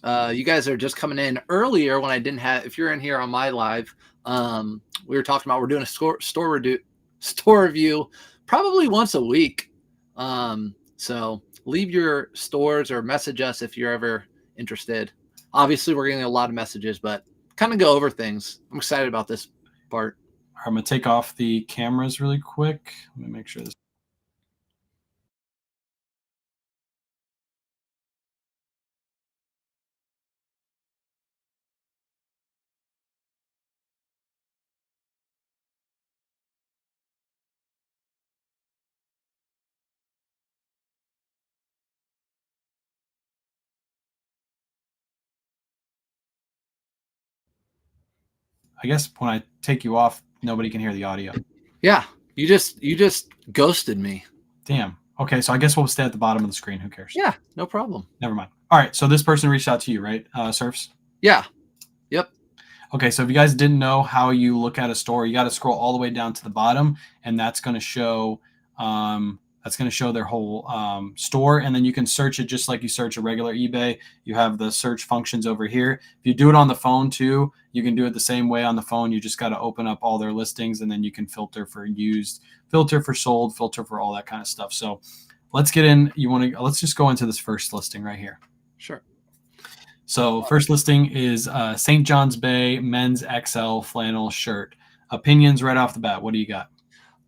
you guys are just coming in earlier when I didn't have, if you're in here on my live, we were talking about, we're doing a store review probably once a week. So leave your stores or message us if you're ever interested. Obviously we're getting a lot of messages, but kind of go over things. I'm excited about this part. I'm going to take off the cameras really quick. Let me make sure this. I guess when I take you off, nobody can hear the audio. Yeah, you just ghosted me. Damn. Okay, so I guess we'll stay at the bottom of the screen. Who cares? Yeah, no problem. Never mind. All right, so this person reached out to you, right, Surfs? Yeah. Yep. Okay, so if you guys didn't know how you look at a store, you got to scroll all the way down to the bottom, and that's going to show their whole store, and then you can search it just like you search a regular eBay. You have the search functions over here. If you do it on the phone too, you can do it the same way on the phone. You just got to open up all their listings, and then you can filter for used, filter for sold, filter for all that kind of stuff. So let's get in. Let's just go into this first listing right here. Sure. So first listing is St. John's Bay men's XL flannel shirt. Opinions right off the bat. What do you got?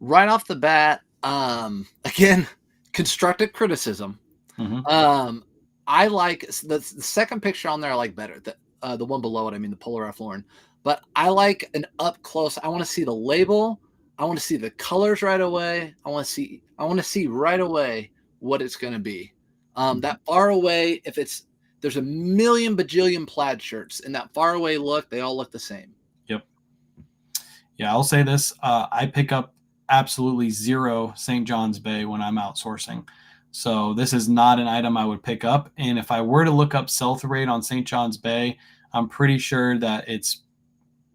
Right off the bat, again, constructive criticism. Mm-hmm. I like the second picture on there. I like better. The one below it, I mean the Polar Ralph Lauren. But I like an up close. I want to see the label. I want to see the colors right away. I want to see right away what it's going to be. That far away, there's a million bajillion plaid shirts, and that far away look, they all look the same. Yep. Yeah, I'll say this. I pick up absolutely zero St. John's Bay when I'm outsourcing. So this is not an item I would pick up. And if I were to look up sell-through rate on St. John's Bay, I'm pretty sure that it's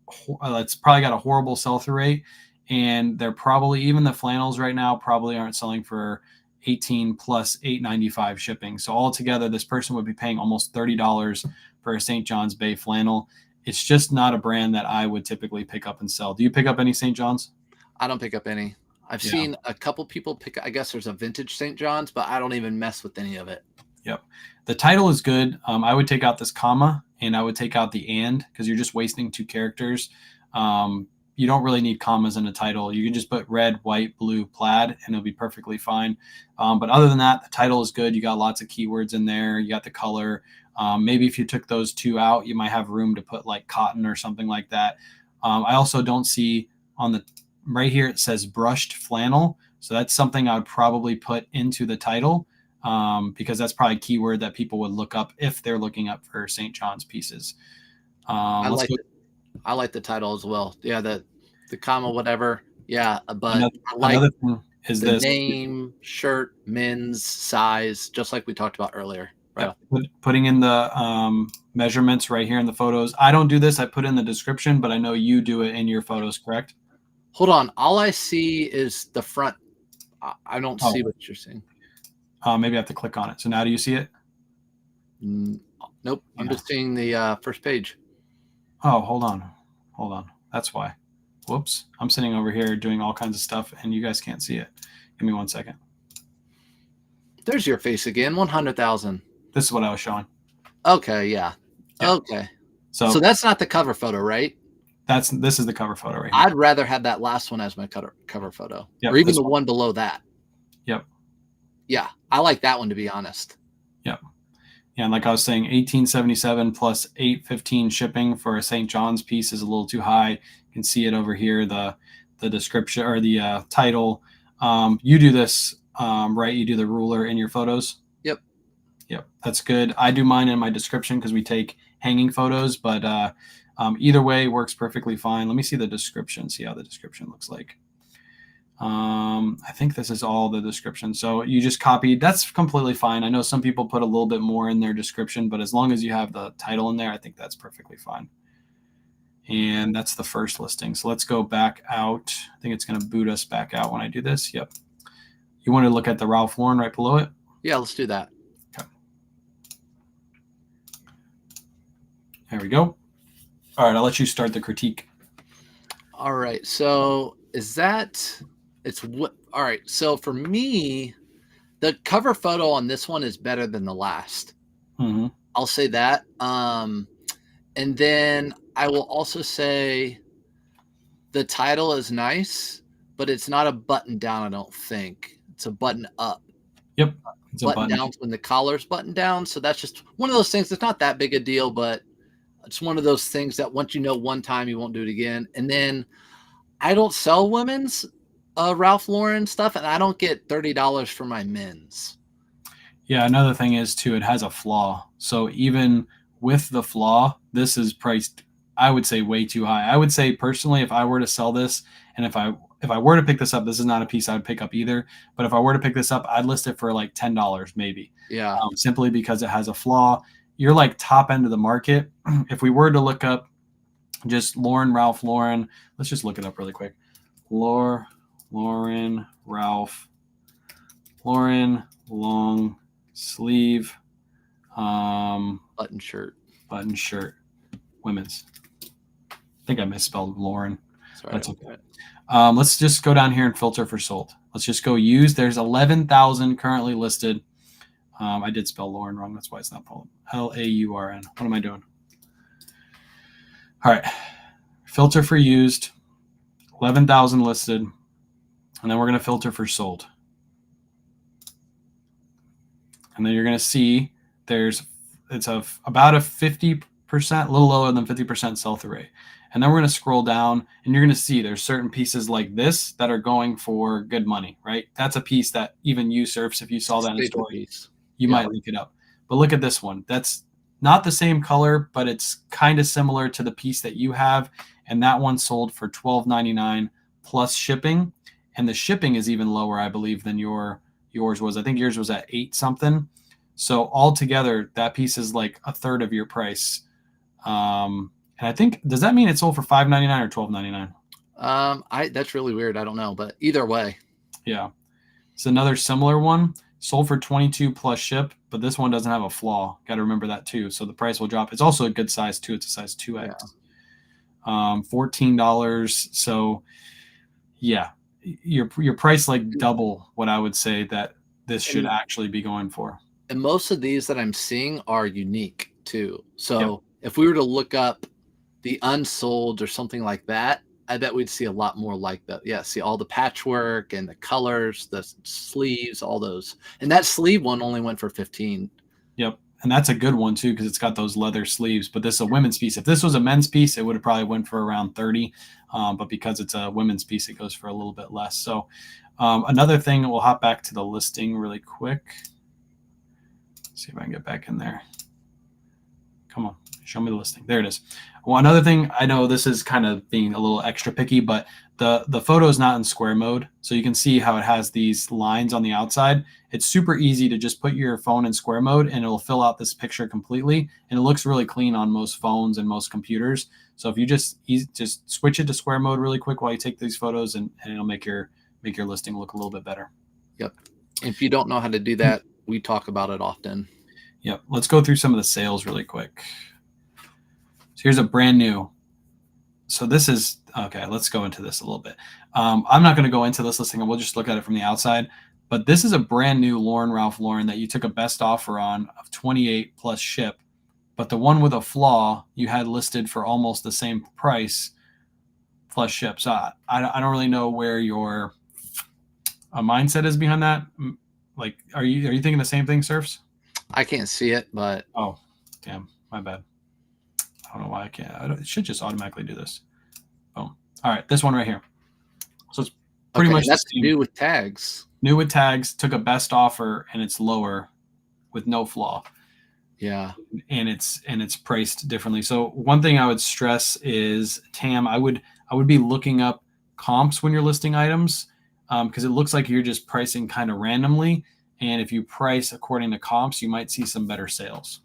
probably got a horrible sell-through rate. And they're probably, even the flannels right now probably aren't selling for 18 plus $8.95 shipping. So altogether, this person would be paying almost $30 for a St. John's Bay flannel. It's just not a brand that I would typically pick up and sell. Do you pick up any St. John's? I don't pick up any. I've seen a couple people I guess there's a vintage St. John's, but I don't even mess with any of it. Yep. The title is good. I would take out this comma and I would take out the and, because you're just wasting 2 characters. You don't really need commas in a title. You can just put red, white, blue, plaid, and it'll be perfectly fine. But other than that, the title is good. You got lots of keywords in there. You got the color. Maybe if you took those 2 out, you might have room to put like cotton or something like that. I also don't see on the right here, it says brushed flannel. So that's something I would probably put into the title because that's probably a keyword that people would look up if they're looking up for St. John's pieces. I like the title as well. Yeah, the comma, whatever. Yeah, but another thing is the name, shirt, men's, size, just like we talked about earlier. Right. Yeah, putting in the measurements right here in the photos. I don't do this. I put in the description, but I know you do it in your photos, correct? Hold on. All I see is the front. I don't see what you're seeing. Maybe I have to click on it. So now do you see it? Nope. I'm just seeing the first page. Oh, hold on. That's why. Whoops. I'm sitting over here doing all kinds of stuff, and you guys can't see it. Give me 1 second. There's your face again. 100,000. This is what I was showing. Okay. Yeah. Okay. So that's not the cover photo, right? This is the cover photo right here. I'd rather have that last one as my cover photo, or even the one below that. Yep. Yeah, I like that one, to be honest. Yep. Yeah, and like I was saying, 1877 plus 815 shipping for a St. John's piece is a little too high. You can see it over here, the description or the title. You do this right? You do the ruler in your photos. Yep. Yep, that's good. I do mine in my description because we take hanging photos, but either way works perfectly fine. Let me see the description. See how the description looks like. I think this is all the description. So you just copied. That's completely fine. I know some people put a little bit more in their description, but as long as you have the title in there, I think that's perfectly fine. And that's the first listing. So let's go back out. I think it's going to boot us back out when I do this. Yep. You want to look at the Ralph Lauren right below it? Yeah, let's do that. Okay. There we go. All right, I'll let you start the critique. All right. So all right. So for me, the cover photo on this one is better than the last. Mm-hmm. I'll say that. And then I will also say the title is nice, but it's not a button down, I don't think. It's a button up. Yep. It's a button down when the collar's buttoned down. So that's just one of those things. It's not that big a deal, but it's one of those things that once you know one time, you won't do it again. And then I don't sell women's Ralph Lauren stuff, and I don't get $30 for my men's. Yeah, another thing is too, it has a flaw. So even with the flaw, this is priced, I would say, way too high. I would say personally, if I were to sell this, and if I were to pick this up, this is not a piece I would pick up either. But if I were to pick this up, I'd list it for like $10 maybe. Yeah. Simply because it has a flaw. You're like top end of the market. If we were to look up just Ralph Lauren, let's just look it up really quick. Lauren, Ralph Lauren, long sleeve, button shirt, women's. I think I misspelled Lauren. Sorry, that's okay. Let's just go down here and filter for sold. Let's just go use. There's 11,000 currently listed. I did spell Lauren wrong. That's why it's not pulled. Laurn. What am I doing? All right. Filter for used. 11,000 listed. And then we're going to filter for sold. And then you're going to see it's about a 50%, a little lower than 50% sell-through rate. And then we're going to scroll down and you're going to see there's certain pieces like this that are going for good money, right? That's a piece that even you, Surfs, if you saw that in the story, you might look it up. But look at this one. That's not the same color, but it's kind of similar to the piece that you have. And that one sold for $12.99 plus shipping. And the shipping is even lower, I believe, than yours was. I think yours was at 8 something. So altogether, that piece is like a third of your price. And I think, does that mean it sold for $5.99 or $12.99? That's really weird. I don't know, but either way. Yeah. It's another similar one. Sold for $22 plus ship, but this one doesn't have a flaw. Got to remember that too. So the price will drop. It's also a good size too. It's a size 2X. Yeah. $14. So yeah, your price like double what I would say that this should actually be going for. And most of these that I'm seeing are unique too. So if we were to look up the unsold or something like that, I bet we'd see a lot more like that. Yeah, see all the patchwork and the colors, the sleeves, all those. And that sleeve one only went for 15. Yep. And that's a good one too, because it's got those leather sleeves. But this is a women's piece. If this was a men's piece, it would have probably went for around 30. But because it's a women's piece, it goes for a little bit less. So another thing, we'll hop back to the listing really quick. Let's see if I can get back in there. Come on, show me the listing. There it is. Well, another thing, I know this is kind of being a little extra picky, but the photo is not in square mode. So you can see how it has these lines on the outside. It's super easy to just put your phone in square mode and it'll fill out this picture completely. And it looks really clean on most phones and most computers. So if you just switch it to square mode really quick while you take these photos, and it'll make your listing look a little bit better. Yep. If you don't know how to do that, we talk about it often. Yep. Let's go through some of the sales really quick. So here's a brand new. So this is, okay, let's go into this a little bit. I'm not going to go into this listing. We'll just look at it from the outside. But this is a brand new Ralph Lauren that you took a best offer on of 28 plus ship. But the one with a flaw you had listed for almost the same price plus ship. So I don't really know where your mindset is behind that. Like, are you thinking the same thing, Surfs? I can't see it, but Oh, damn, my bad. I don't know why I can't. It should just automatically do this. Boom. All right, this one right here. So it's pretty okay. much And the that's same. new with tags. New with tags, took a best offer, and it's lower with no flaw. Yeah. And it's priced differently. So one thing I would stress is, Tam, I would be looking up comps when you're listing items, because it looks like you're just pricing kind of randomly. And if you price according to comps, you might see some better sales.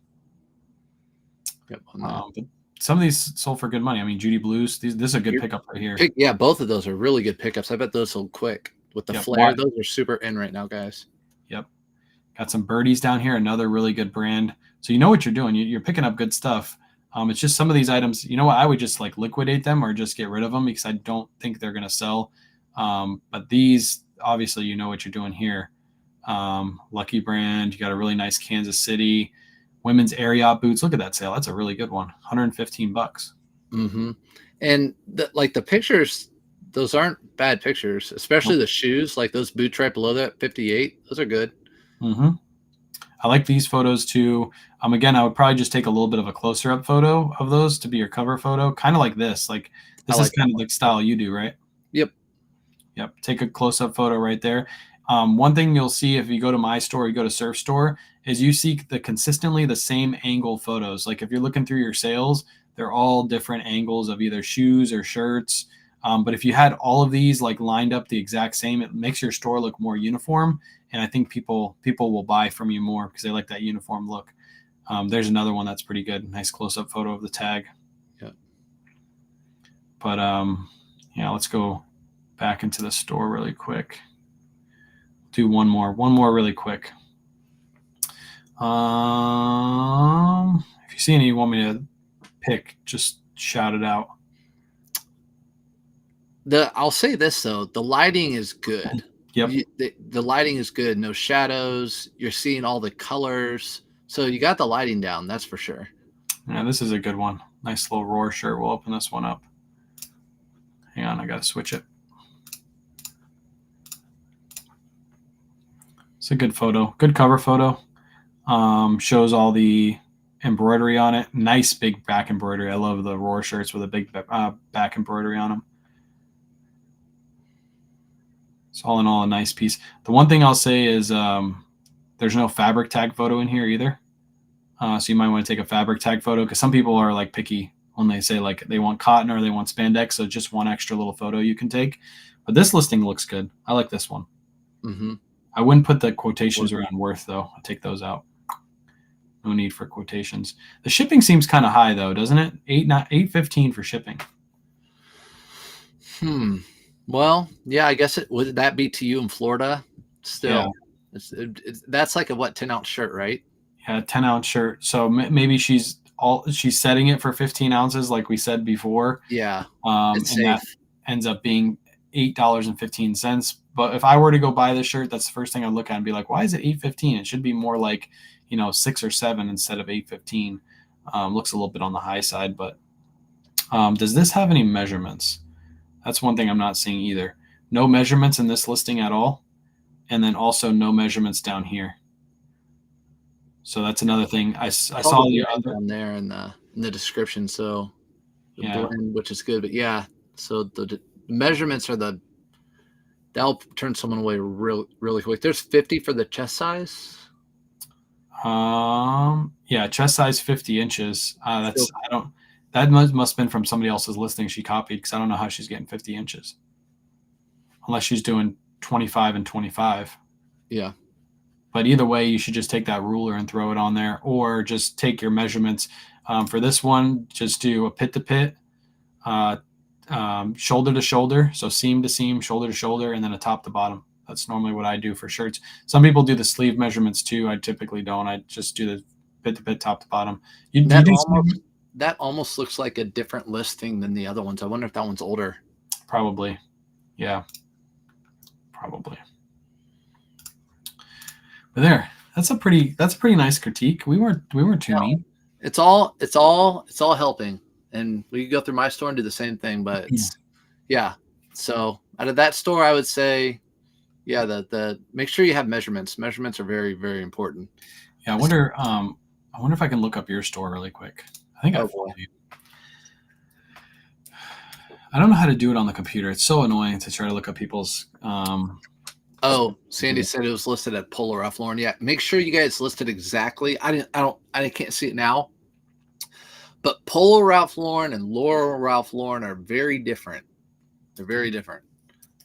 Yep. But some of these sold for good money. I mean, Judy Blues, this is a good pickup right here. Yeah, both of those are really good pickups. I bet those sold quick with the flare. Those are super in right now, guys. Yep. Got some birdies down here, another really good brand. So you know what you're doing. You're picking up good stuff. It's just some of these items, you know what, I would just like liquidate them or just get rid of them because I don't think they're going to sell. But these, obviously, you know what you're doing here. Lucky brand. You got a really nice Kansas City women's Ariat boots. Look at that sale. That's a really good one. $115. Mm-hmm. And the pictures, those aren't bad pictures, especially the shoes, like those boots right below that, 58. Those are good. Mm-hmm. I like these photos too. Again, I would probably just take a little bit of a closer up photo of those to be your cover photo, kind of like this. Like this is kind of like style you do, right? Yep. Yep. Take a close up photo right there. One thing you'll see if you go to my store, you go to Surf Store, is you see consistently the same angle photos. Like if you're looking through your sales, they're all different angles of either shoes or shirts. But if you had all of these like lined up the exact same, it makes your store look more uniform. And I think people will buy from you more because they like that uniform look. There's another one that's pretty good. Nice close-up photo of the tag. Yeah. But yeah, let's go back into the store really quick. Do one more really quick. If you see any you want me to pick, just shout it out. I'll say this though, the lighting is good. Yep. The lighting is good. No shadows. You're seeing all the colors. So you got the lighting down. That's for sure. Yeah, this is a good one. Nice little Roar shirt. We'll open this one up. Hang on, I got to switch it. It's a good photo. Good cover photo. Shows all the embroidery on it. Nice big back embroidery. I love the Roar shirts with a big back embroidery on them. It's all in all a nice piece. The one thing I'll say is there's no fabric tag photo in here either. So you might want to take a fabric tag photo because some people are like picky when they say like they want cotton or they want spandex. So just one extra little photo you can take. But this listing looks good. I like this one. Mm-hmm. I wouldn't put the quotations around worth though. I'll take those out. No need for quotations. The shipping seems kind of high though, doesn't it? $8.15 for shipping. Well, yeah, I guess would that be to you in Florida? Still, yeah. That's like a 10-ounce shirt, right? Yeah, 10-ounce shirt. So maybe she's setting it for 15 ounces, like we said before. Yeah, and safe. That ends up being $8.15. But if I were to go buy this shirt, that's the first thing I'd look at and be like, why is it $8.15? It should be more like, $6 or $7 instead of $8.15. Looks a little bit on the high side, but does this have any measurements? That's one thing I'm not seeing either. No measurements in this listing at all. And then also no measurements down here. So that's another thing. I saw the other down there in the description. So the blend, which is good, but yeah. So the measurements are that'll turn someone away really quick. There's 50 for the chest size. Yeah, chest size 50 inches. That must have been from somebody else's listing she copied because I don't know how she's getting 50 inches. Unless she's doing 25 and 25. Yeah. But either way, you should just take that ruler and throw it on there, or just take your measurements. For this one, just do a pit to pit, shoulder to shoulder. So seam to seam, shoulder to shoulder, and then a top to bottom. That's normally what I do for shirts. Some people do the sleeve measurements too. I typically don't. I just do the pit to pit, top to bottom. That almost looks like a different listing than the other ones. I wonder if that one's older. Probably. Yeah. Probably. But there. That's a pretty nice critique. We weren't too mean. It's all helping. And we could go through my store and do the same thing, but yeah. So out of that store, I would say, Yeah, the make sure you have measurements. Measurements are very, very important. Yeah, I wonder if I can look up your store really quick. I think I follow you. I don't know how to do it on the computer. It's so annoying to try to look up people's. Sandy said it was listed at Polo Ralph Lauren. Yeah, make sure you guys listed exactly. I can't see it now. But Polo Ralph Lauren and Laurel Ralph Lauren are very different. They're very different.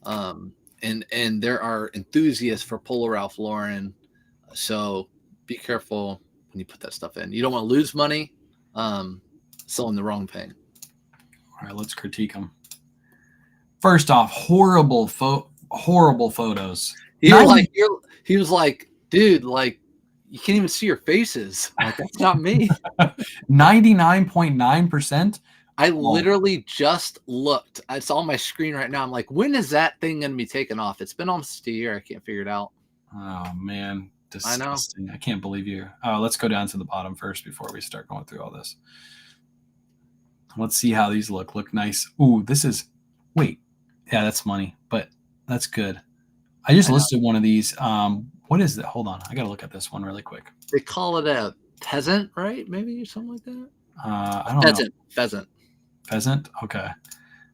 And there are enthusiasts for Polo Ralph Lauren. So be careful when you put that stuff in. You don't want to lose money selling the wrong thing. All right, let's critique them. First off, horrible photos. He was like, dude, like, you can't even see your faces. Like, that's not me. 99.9%. I literally just looked. It's on my screen right now. I'm like, when is that thing going to be taken off? It's been almost a year. I can't figure it out. Oh, man. Disgusting. I know. I can't believe you. Oh, let's go down to the bottom first before we start going through all this. Let's see how these look. Look nice. Ooh, this is... Wait. Yeah, that's money, but that's good. I just listed one of these. What is it? Hold on. I got to look at this one really quick. They call it a peasant, right? Maybe or something like that. I don't know. Pheasant. Okay.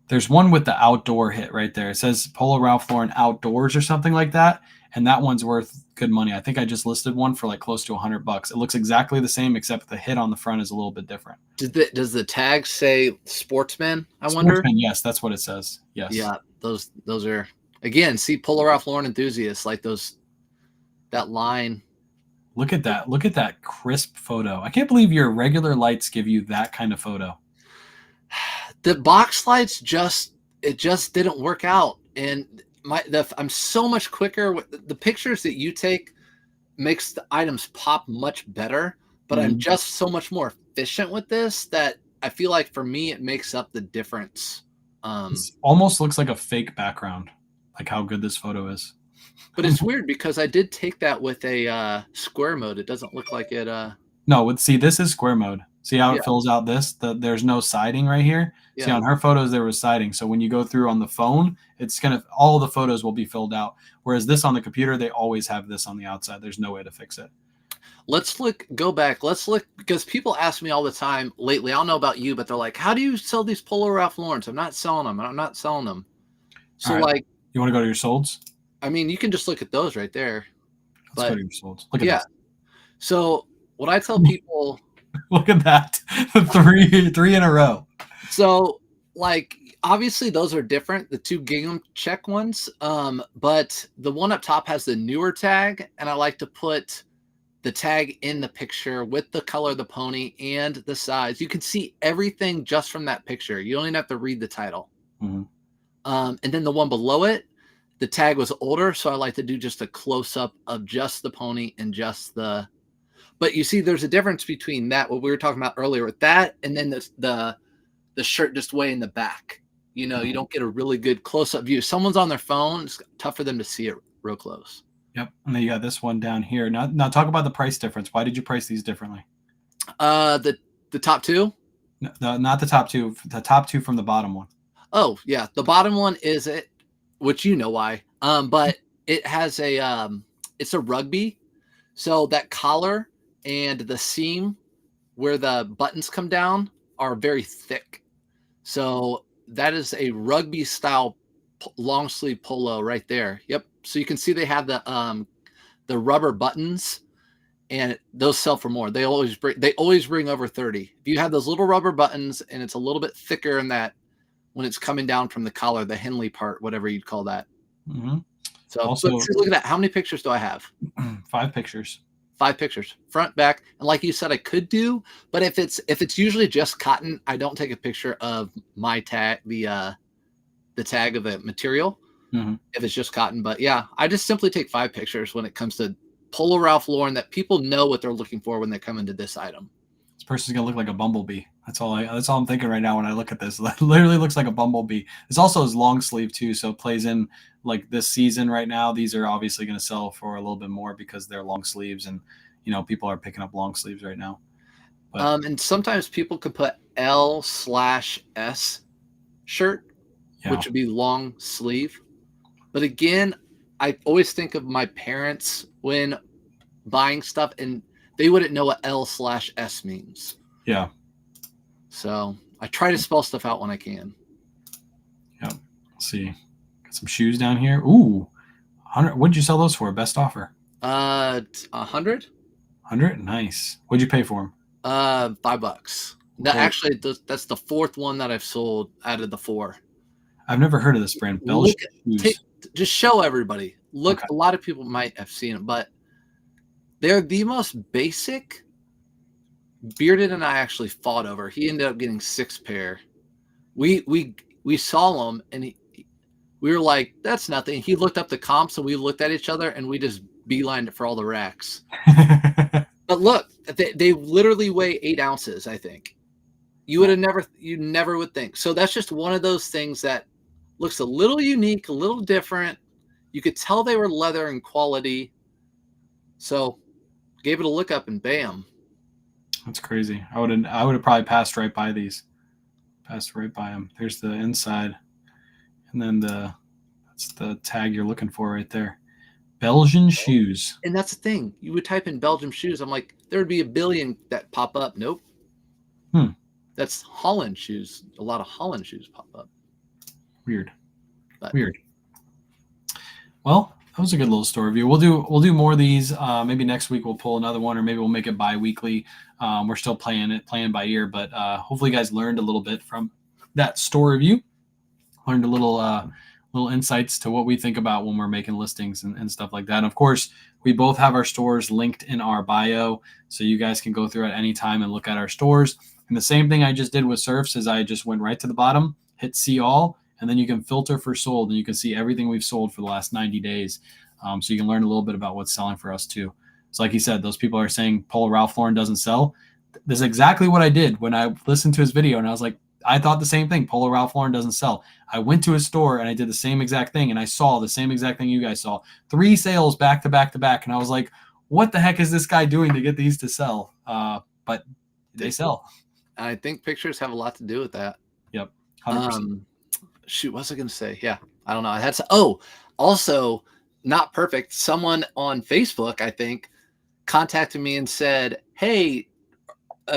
There's one with the outdoor hit right there. It says Polo Ralph Lauren Outdoors or something like that. And that one's worth good money. I think I just listed one for like close to $100. It looks exactly the same, except the hit on the front is a little bit different. Does the tag say sportsman? I wonder. Yes, that's what it says. Yes. Yeah, those are, again, see, Polo Ralph Lauren enthusiasts, like that line. Look at that. Look at that crisp photo. I can't believe your regular lights give you that kind of photo. The box lights just didn't work out. And I'm so much quicker with the pictures that you take makes the items pop much better, but I'm just so much more efficient with this that I feel like for me it makes up the difference. This almost looks like a fake background, like how good this photo is. But it's weird because I did take that with a square mode. It doesn't look like it. No, see, this is square mode. See how it fills out this? There's no siding right here. Yeah. See, on her photos, there was siding. So when you go through on the phone, it's all the photos will be filled out. Whereas this on the computer, they always have this on the outside. There's no way to fix it. Go back. Let's look, because people ask me all the time lately. I don't know about you, but they're like, how do you sell these Polo Ralph Lauren's? I'm not selling them. So right. You want to go to your solds? I mean, you can just look at those right there. Let's go to your solds. Look at this. So what I tell people... Look at that. three in a row. So, like, obviously those are different, the two gingham check ones. But the one up top has the newer tag, and I like to put the tag in the picture with the color of the pony and the size. You can see everything just from that picture. You don't even have to read the title. Mm-hmm. And then the one below it, the tag was older, so I like to do just a close-up of just the pony and just the... But you see, there's a difference between that, what we were talking about earlier with that, and then the shirt just way in the back. You know, you don't get a really good close-up view. If someone's on their phone, it's tough for them to see it real close. Yep. And then you got this one down here. Now talk about the price difference. Why did you price these differently? The top two? No, not the top two. The top two from the bottom one. Oh, yeah. The bottom one is it, which you know why. But it has it's a rugby. So that collar and the seam where the buttons come down are very thick. So that is a rugby style long sleeve polo right there. Yep. So you can see they have the rubber buttons, and those sell for more. They always bring over 30. If you have those little rubber buttons and it's a little bit thicker in that when it's coming down from the collar, the Henley part, whatever you'd call that. Mm-hmm. So also, look at that. How many pictures do I have? 5 pictures. 5 pictures, front, back, and like you said, I could do, but if it's usually just cotton, I don't take a picture of my tag, the tag of the material. Mm-hmm. If it's just cotton, but yeah, I just simply take 5 pictures when it comes to Polo Ralph Lauren that people know what they're looking for when they come into this item. This person's gonna look like a bumblebee. That's all I'm thinking right now when I look at this. It literally looks like a bumblebee. This also is long sleeve too, so it plays in like this season right now. These are obviously going to sell for a little bit more because they're long sleeves, and people are picking up long sleeves right now. But, and sometimes people could put L/S shirt, which would be long sleeve. But again, I always think of my parents when buying stuff, and they wouldn't know what L/S means. Yeah. So I try to spell stuff out when I can. Yep. Let's see. Got some shoes down here. Ooh, 100. What did you sell those for? Best offer. 100. 100. Nice. What'd you pay for them? $5. Cool. Actually, that's the fourth one that I've sold out of the 4. I've never heard of this brand. Belgian shoes. Just show everybody. Look, Okay. A lot of people might have seen it, but they're the most basic. Bearded and I actually fought over. He ended up getting 6 pair. We saw them, and we were like, "That's nothing." He looked up the comps, and we looked at each other, and we just beelined it for all the racks. But look, they literally weigh 8 ounces. I think you never would think. So that's just one of those things that looks a little unique, a little different. You could tell they were leather and quality. So gave it a look up, and bam. That's crazy. I would have probably passed right by these. Passed right by them. There's the inside, and then that's the tag you're looking for right there. Belgian shoes. And that's the thing. You would type in Belgium shoes. I'm like, there would be a billion that pop up. Nope. That's Holland shoes. A lot of Holland shoes pop up. Weird. Weird. Well, that was a good little store review. We'll do more of these. Maybe next week we'll pull another one, or maybe we'll make it bi-weekly. We're still playing by ear, but hopefully you guys learned a little bit from that store review. Learned a little insights to what we think about when we're making listings and stuff like that. And of course, we both have our stores linked in our bio, so you guys can go through at any time and look at our stores. And the same thing I just did with Surfs is I just went right to the bottom, hit see all, and then you can filter for sold, and you can see everything we've sold for the last 90 days. So you can learn a little bit about what's selling for us too. So like he said, those people are saying Polo Ralph Lauren doesn't sell. This is exactly what I did when I listened to his video, and I was like, I thought the same thing. Polo Ralph Lauren doesn't sell. I went to his store and I did the same exact thing, and I saw the same exact thing you guys saw. 3 sales back to back to back, and I was like, what the heck is this guy doing to get these to sell? But they sell. I think pictures have a lot to do with that. Yep. 100%. Shoot, what was I going to say? Yeah, I don't know. I had also not perfect. Someone on Facebook, I think, contacted me and said, "Hey,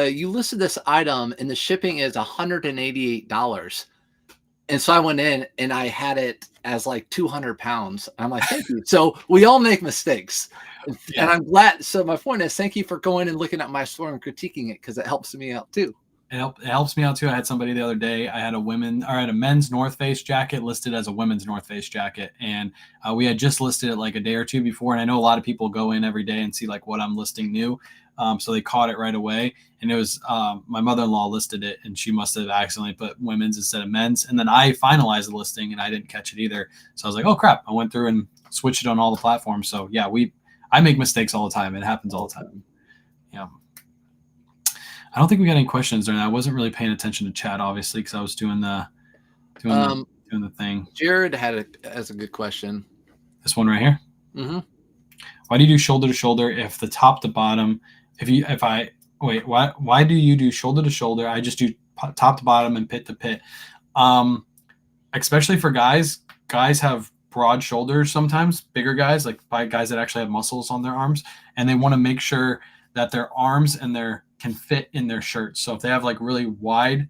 you listed this item and the shipping is $188." And so I went in and I had it as like 200 pounds. I'm like, thank you. So we all make mistakes. Yeah. And I'm glad. So my point is, thank you for going and looking at my store and critiquing it, because it helps me out too. It helps me out too. I had somebody the other day. I had a men's North Face jacket listed as a women's North Face jacket, and we had just listed it like a day or two before. And I know a lot of people go in every day and see like what I'm listing new, so they caught it right away. And it was my mother-in-law listed it, and she must have accidentally put women's instead of men's. And then I finalized the listing, and I didn't catch it either. So I was like, oh crap! I went through and switched it on all the platforms. So yeah, I make mistakes all the time. It happens all the time. Yeah. I don't think we got any questions there. I wasn't really paying attention to chat, obviously, because I was doing the thing. Jared has a good question. This one right here. Mm-hmm. Why do you do shoulder to shoulder if the top to bottom? Why do you do shoulder to shoulder? I just do top to bottom and pit to pit. Especially for guys. Guys have broad shoulders sometimes. Bigger guys, like by guys that actually have muscles on their arms, and they want to make sure that their arms and can fit in their shirts. So if they have like really wide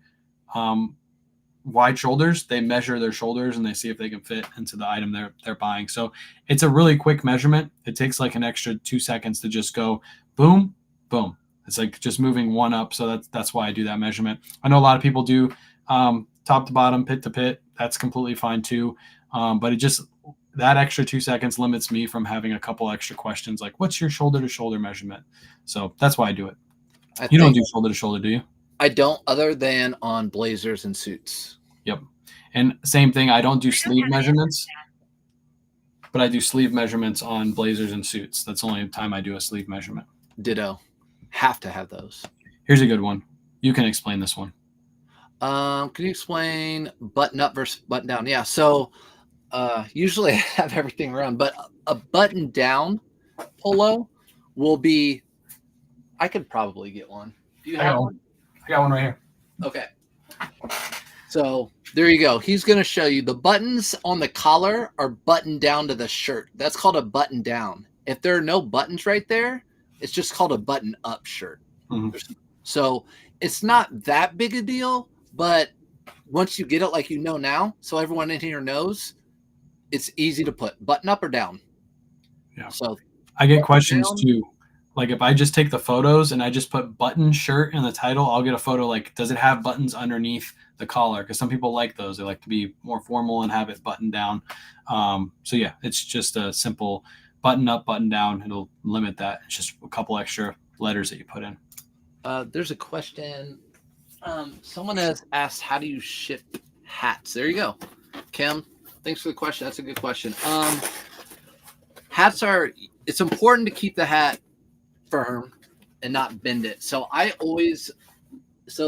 shoulders, they measure their shoulders and they see if they can fit into the item they're buying. So it's a really quick measurement. It takes like an extra 2 seconds to just go boom, boom. It's like just moving one up. So that's why I do that measurement. I know a lot of people do top to bottom, pit to pit. That's completely fine too. But that extra 2 seconds limits me from having a couple extra questions like, what's your shoulder to shoulder measurement? So that's why I do it. You don't do shoulder to shoulder, do you? I don't, other than on blazers and suits. Yep. And same thing, I don't do sleeve measurements, but I do sleeve measurements on blazers and suits. That's the only time I do a sleeve measurement. Ditto. Have to have those. Here's a good one. You can explain this one. Can you explain button up versus button down? Yeah. So usually I have everything around, but a button down polo will be, I could probably get one. Do you have one? I got one right here. Okay. So There you go. He's going to show you the buttons on the collar are buttoned down to the shirt. That's called a button down. If there are no buttons right there, it's just called a button up shirt. Mm-hmm. So it's not that big a deal, but once you get it like you know now, so everyone in here knows, it's easy to put button up or down. Yeah. So I get questions too. Like if I just take the photos and I just put button shirt in the title, I'll get a photo like, does it have buttons underneath the collar? Because some people like those. They like to be more formal and have it buttoned down. So yeah, it's just a simple button up, button down. It'll limit that. It's just a couple extra letters that you put in. There's a question. Someone has asked, how do you ship hats? There you go. Kim, thanks for the question. That's a good question. Hats it's important to keep the hat firm and not bend it. So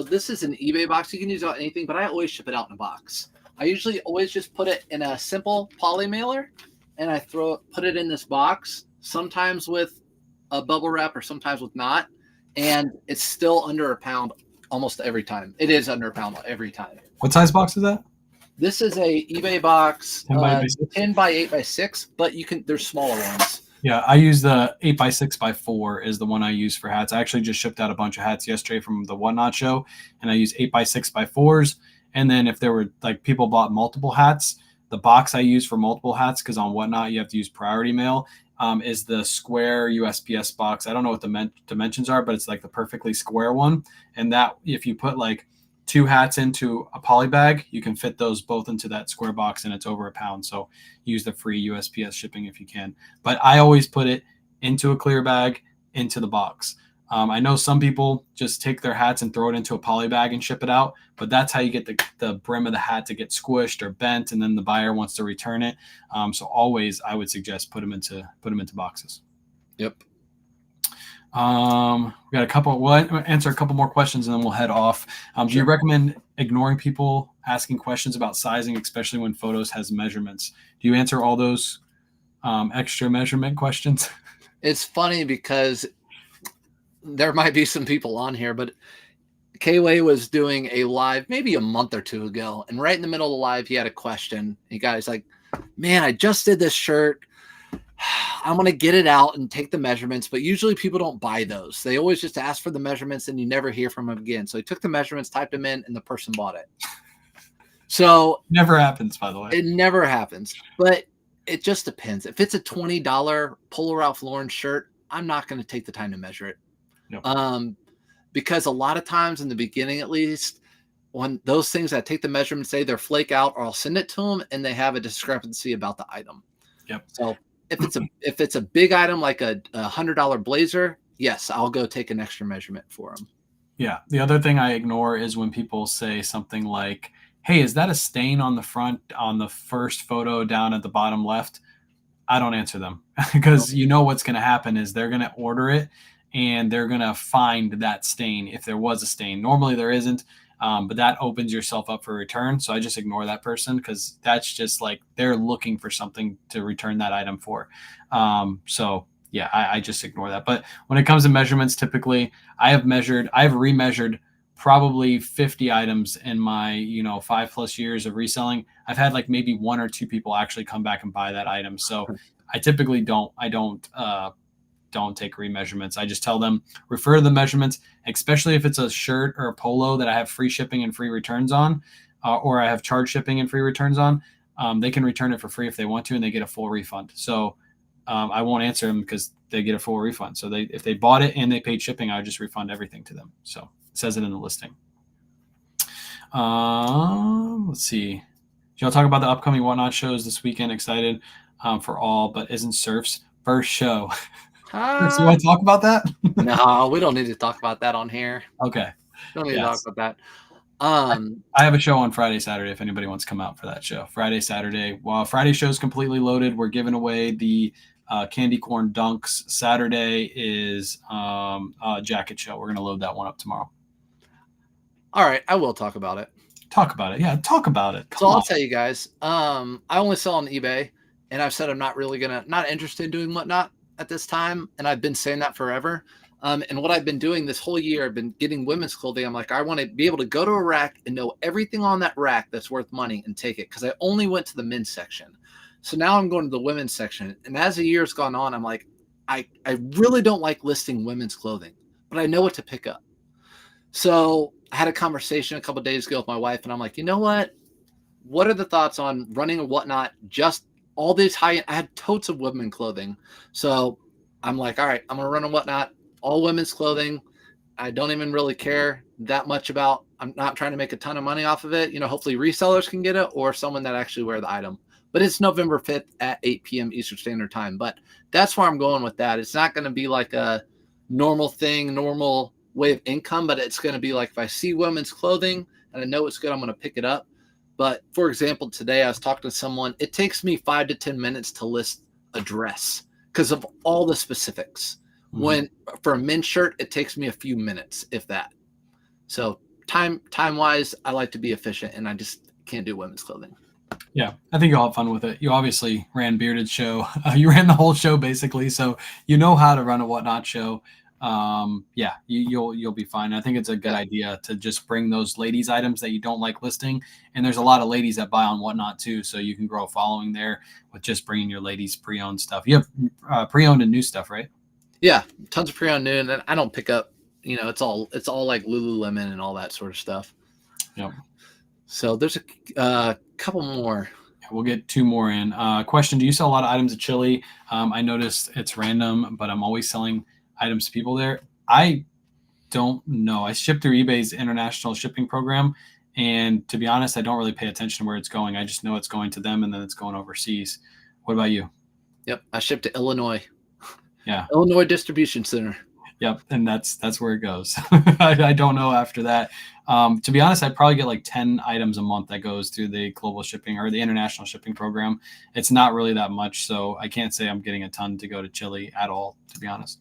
this is an eBay box. You can use it on anything, but I always ship it out in a box. I usually always just put it in a simple poly mailer and I put it in this box, sometimes with a bubble wrap or sometimes with not. And it's still under a pound almost every time. It is under a pound every time. What size box is that? This is a eBay box, 10 by 10 by 8 by 6, but there's smaller ones. Yeah, I use the 8 by 6 by 4 is the one I use for hats. I actually just shipped out a bunch of hats yesterday from the Whatnot show, and I use 8 by 6 by 4s. And then if there were like people bought multiple hats, the box I use for multiple hats, because on Whatnot you have to use priority mail, is the square USPS box. I don't know what the dimensions are, but it's like the perfectly square one. And that if you put like 2 hats into a poly bag, you can fit those both into that square box and it's over a pound. So use the free USPS shipping if you can. But I always put it into a clear bag, into the box. I know some people just take their hats and throw it into a poly bag and ship it out, but that's how you get the brim of the hat to get squished or bent, and then the buyer wants to return it. So always I would suggest put them into boxes. Yep. We got a couple. We'll answer a couple more questions and then we'll head off. Do you recommend ignoring people asking questions about sizing, especially when photos has measurements? Do you answer all those extra measurement questions? It's funny because there might be some people on here, but KayWay was doing a live maybe a month or two ago, and right in the middle of the live, he had a question. He guy's like, "Man, I just did this shirt. I'm going to get it out and take the measurements, but usually people don't buy those. They always just ask for the measurements and you never hear from them again." So he took the measurements, typed them in, and the person bought it. So never happens, by the way. It never happens, but it just depends. If it's a $20 Polo Ralph Lauren shirt, I'm not going to take the time to measure it. Nope. Because a lot of times in the beginning, at least, when those things I take the measurements, say they're flake out, or I'll send it to them and they have a discrepancy about the item. Yep. So if it's a big item like a $100 blazer, yes, I'll go take an extra measurement for them. Yeah. The other thing I ignore is when people say something like, "Hey, is that a stain on the front on the first photo down at the bottom left?" I don't answer them because you know what's going to happen is they're going to order it and they're going to find that stain if there was a stain. Normally there isn't, but that opens yourself up for return. So I just ignore that person because that's just like they're looking for something to return that item for. So yeah, I just ignore that. But when it comes to measurements, typically I have remeasured probably 50 items in my 5+ years of reselling. I've had like maybe 1 or 2 people actually come back and buy that item. So I typically don't take remeasurements. I just tell them refer to the measurements, especially if it's a shirt or a polo that I have free shipping and free returns on, or I have charge shipping and free returns on. They can return it for free if they want to, and they get a full refund. So I won't answer them because they get a full refund. So if they bought it and they paid shipping, I would just refund everything to them. So it says it in the listing. Let's see. Y'all talk about the upcoming Whatnot shows this weekend. Excited for all, but isn't Surf's first show. So you want to talk about that? No, we don't need to talk about that on here. Okay. Don't need to talk about that. I have a show on Friday, Saturday, if anybody wants to come out for that show. Friday, Saturday. While Friday show is completely loaded, we're giving away the candy corn dunks. Saturday is a jacket show. We're going to load that one up tomorrow. All right. I will talk about it. Talk about it. Yeah, talk about it. So I'll tell you guys, I only sell on eBay, and I've said I'm not interested in doing Whatnot at this time, and I've been saying that forever. And what I've been doing this whole year, I've been getting women's clothing. I'm like, I want to be able to go to a rack and know everything on that rack that's worth money and take it, because I only went to the men's section. So now I'm going to the women's section. And as the year's gone on, I'm like, I really don't like listing women's clothing, but I know what to pick up. So I had a conversation a couple of days ago with my wife, and I'm like, you know what? What are the thoughts on running a Whatnot? Just all these I had totes of women clothing. So I'm like, all right, I'm going to run a Whatnot, all women's clothing. I don't even really care that much about, I'm not trying to make a ton of money off of it. Hopefully resellers can get it, or someone that actually wear the item. But it's November 5th at 8 p.m. Eastern Standard Time. But that's where I'm going with that. It's not going to be like a normal thing, normal way of income, but it's going to be like, if I see women's clothing and I know it's good, I'm going to pick it up. But for example, today I was talking to someone. It takes me 5 to 10 minutes to list a dress because of all the specifics. Mm-hmm. When for a men's shirt, it takes me a few minutes, if that. So time wise, I like to be efficient, and I just can't do women's clothing. Yeah, I think you'll have fun with it. You obviously ran Bearded Show. You ran the whole show basically, so you know how to run a Whatnot show. Yeah, you'll be fine. I think it's a good idea to just bring those ladies items that you don't like listing. And there's a lot of ladies that buy on Whatnot too, so you can grow a following there with just bringing your ladies pre-owned stuff. You have pre-owned and new stuff, right? Yeah, tons of pre-owned new, and I don't pick up. It's all like Lululemon and all that sort of stuff. Yep. So there's a couple more. We'll get 2 more in. Question: do you sell a lot of items at Chili? I noticed it's random, but I'm always selling items to people there. I don't know. I ship through eBay's international shipping program, and to be honest, I don't really pay attention to where it's going. I just know it's going to them, and then it's going overseas. What about you? Yep, I ship to Illinois. Yeah, Illinois Distribution Center. Yep, and that's where it goes. I don't know after that. To be honest, I probably get like 10 items a month that goes through the global shipping or the international shipping program. It's not really that much, so I can't say I'm getting a ton to go to Chile at all, to be honest.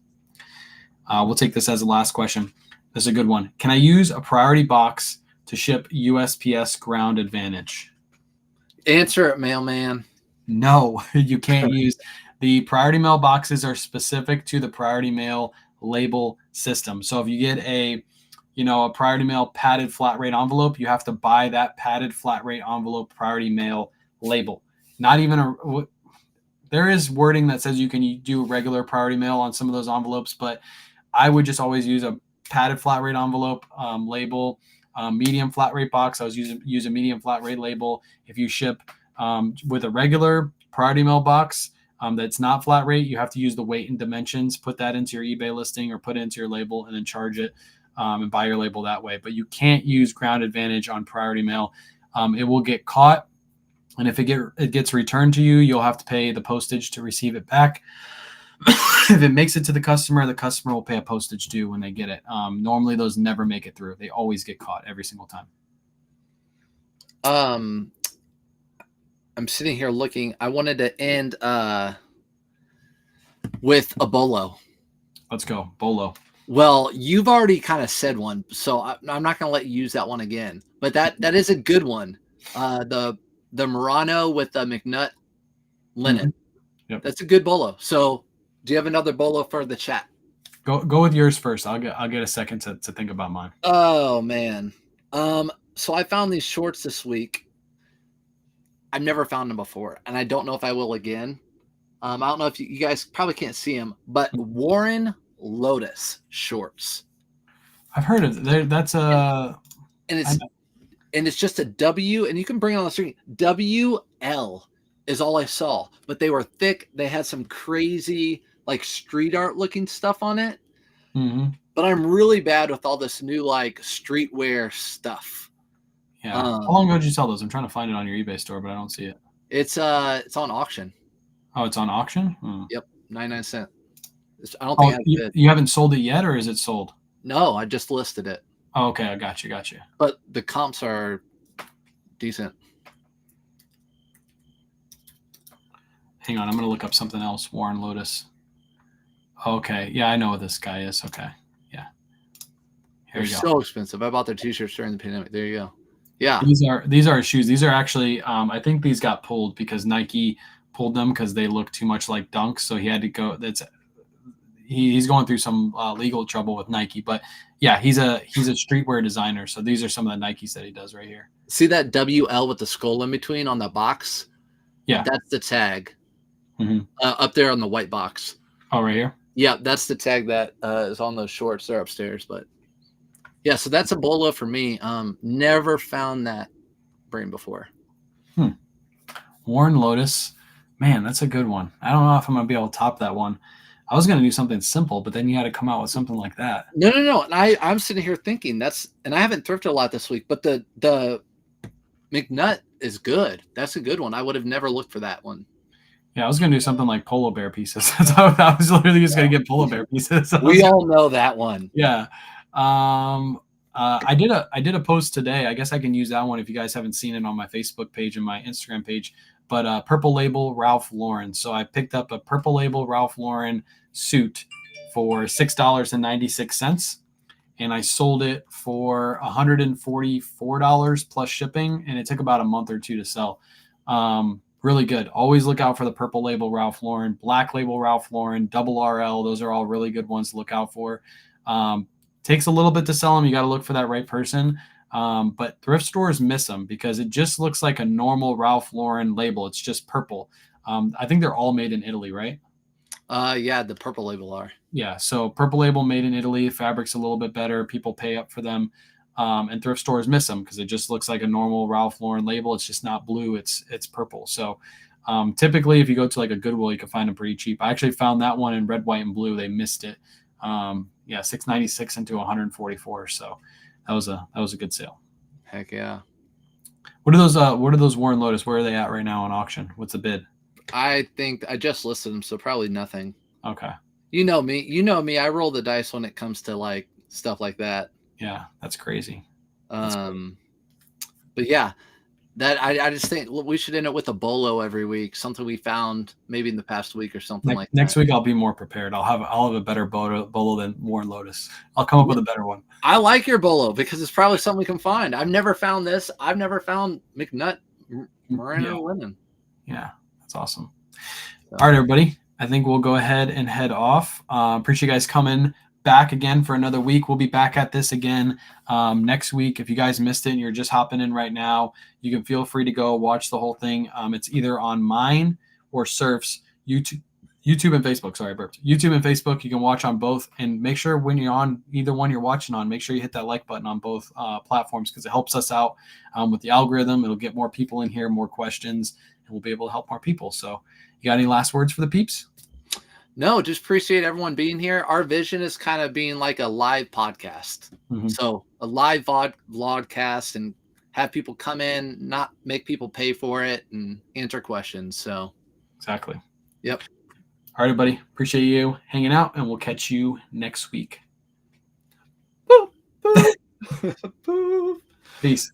We'll take this as the last question. This is a good one. Can I use a priority box to ship USPS Ground Advantage? Answer it, mailman. No, you can't use. The priority mail boxes are specific to the priority mail label system. So if you get a priority mail padded flat rate envelope, you have to buy that padded flat rate envelope priority mail label. Not even there is wording that says you can do regular priority mail on some of those envelopes, but I would just always use a padded flat rate envelope label. Medium flat rate box, I was use a medium flat rate label. If you ship with a regular priority mail box that's not flat rate, you have to use the weight and dimensions, put that into your eBay listing or put it into your label and then charge it and buy your label that way. But you can't use Ground Advantage on priority mail. It will get caught, and if it gets returned to you, you'll have to pay the postage to receive it back. If it makes it to the customer will pay a postage due when they get it. Normally those never make it through. They always get caught every single time. I'm sitting here looking. I wanted to end with a bolo. Let's go. Bolo. Well, you've already kind of said one, so I'm not going to let you use that one again. But that is a good one. The Murano with the McNutt linen. Mm-hmm. Yep. That's a good bolo. So do you have another bolo for the chat? Go with yours first. I'll get a second to think about mine. Oh man. So I found these shorts this week. I've never found them before, and I don't know if I will again. I don't know if you guys probably can't see them, but Warren Lotus shorts. I've heard of it. That's a and it's just a W, and you can bring it on the screen. WL is all I saw, but they were thick. They had some crazy like street art looking stuff on it. Mm-hmm. But I'm really bad with all this new like streetwear stuff. Yeah. How long ago did you sell those? I'm trying to find it on your eBay store, but I don't see it. It's on auction. Oh, it's on auction? Yep, 99 cents. I don't think you haven't sold it yet, or is it sold? No, I just listed it. Oh, okay, I got you. But the comps are decent. Hang on, I'm going to look up something else. Warren Lotus. Okay, yeah, I know what this guy is. Okay, yeah. They're so expensive. I bought their t-shirts during the pandemic. There you go. Yeah. These are shoes. These are actually, I think these got pulled because Nike pulled them because they look too much like Dunks. So he had to go. he's going through some legal trouble with Nike. But yeah, he's a streetwear designer. So these are some of the Nikes that he does right here. See that WL with the skull in between on the box? Yeah, that's the tag up there on the white box. Oh, right here. Yeah, that's the tag that is on those shorts. They're upstairs, but yeah, so that's a bolo for me. Never found that brand before. Worn Lotus, man, that's a good one. I don't know if I'm gonna be able to top that one. I was gonna do something simple, but then you had to come out with something like that. No. And I'm sitting here thinking and I haven't thrifted a lot this week, but the McNutt is good. That's a good one. I would have never looked for that one. Yeah, I was gonna do something like polar bear pieces. I was literally just gonna get polar bear pieces. We all know that one. Yeah. I did a post today. I guess I can use that one if you guys haven't seen it on my Facebook page and my Instagram page. But Purple Label Ralph Lauren. So I picked up a Purple Label Ralph Lauren suit for $6.96, and I sold it for $144 plus shipping, and it took about a month or two to sell. Really good. Always look out for the Purple Label Ralph Lauren, Black Label Ralph Lauren, Double RL. Those are all really good ones to look out for. Takes a little bit to sell them. You got to look for that right person. But thrift stores miss them because it just looks like a normal Ralph Lauren label. It's just purple. I think they're all made in Italy, right? Yeah, the Purple Label are. Yeah, so Purple Label made in Italy. Fabric's a little bit better. People pay up for them. And thrift stores miss them because it just looks like a normal Ralph Lauren label. It's just not blue. It's purple. So typically, if you go to like a Goodwill, you can find them pretty cheap. I actually found that one in red, white, and blue. They missed it. Yeah, $6.96 into $144. So that was a good sale. Heck yeah. What are those Worn Lotus? Where are they at right now on auction? What's the bid? I think I just listed them, so probably nothing. Okay. You know me. I roll the dice when it comes to like stuff like that. Yeah, that's crazy. But yeah, that I just think we should end it with a bolo every week, something we found maybe in the past week or something like that. Next week I'll be more prepared. I'll have a better bolo than Worn Lotus. I'll come up with a better one. I like your bolo because it's probably something we can find. I've never found this. I've never found McNutt merino linen. Yeah, that's awesome. So. All right, everybody. I think we'll go ahead and head off. Appreciate you guys coming back again for another week. We'll be back at this again next week. If you guys missed it and you're just hopping in right now, you can feel free to go watch the whole thing. It's either on mine or Surf's YouTube and Facebook. Sorry, I burped. YouTube and Facebook. You can watch on both, and make sure when you're on either one you're watching on, make sure you hit that like button on both platforms because it helps us out with the algorithm. It'll get more people in here, more questions, and we'll be able to help more people. So you got any last words for the peeps? No, just appreciate everyone being here. Our vision is kind of being like a live podcast. Mm-hmm. So a live vlogcast and have people come in, not make people pay for it and answer questions. So exactly. Yep. All right, everybody. Appreciate you hanging out, and we'll catch you next week. Peace.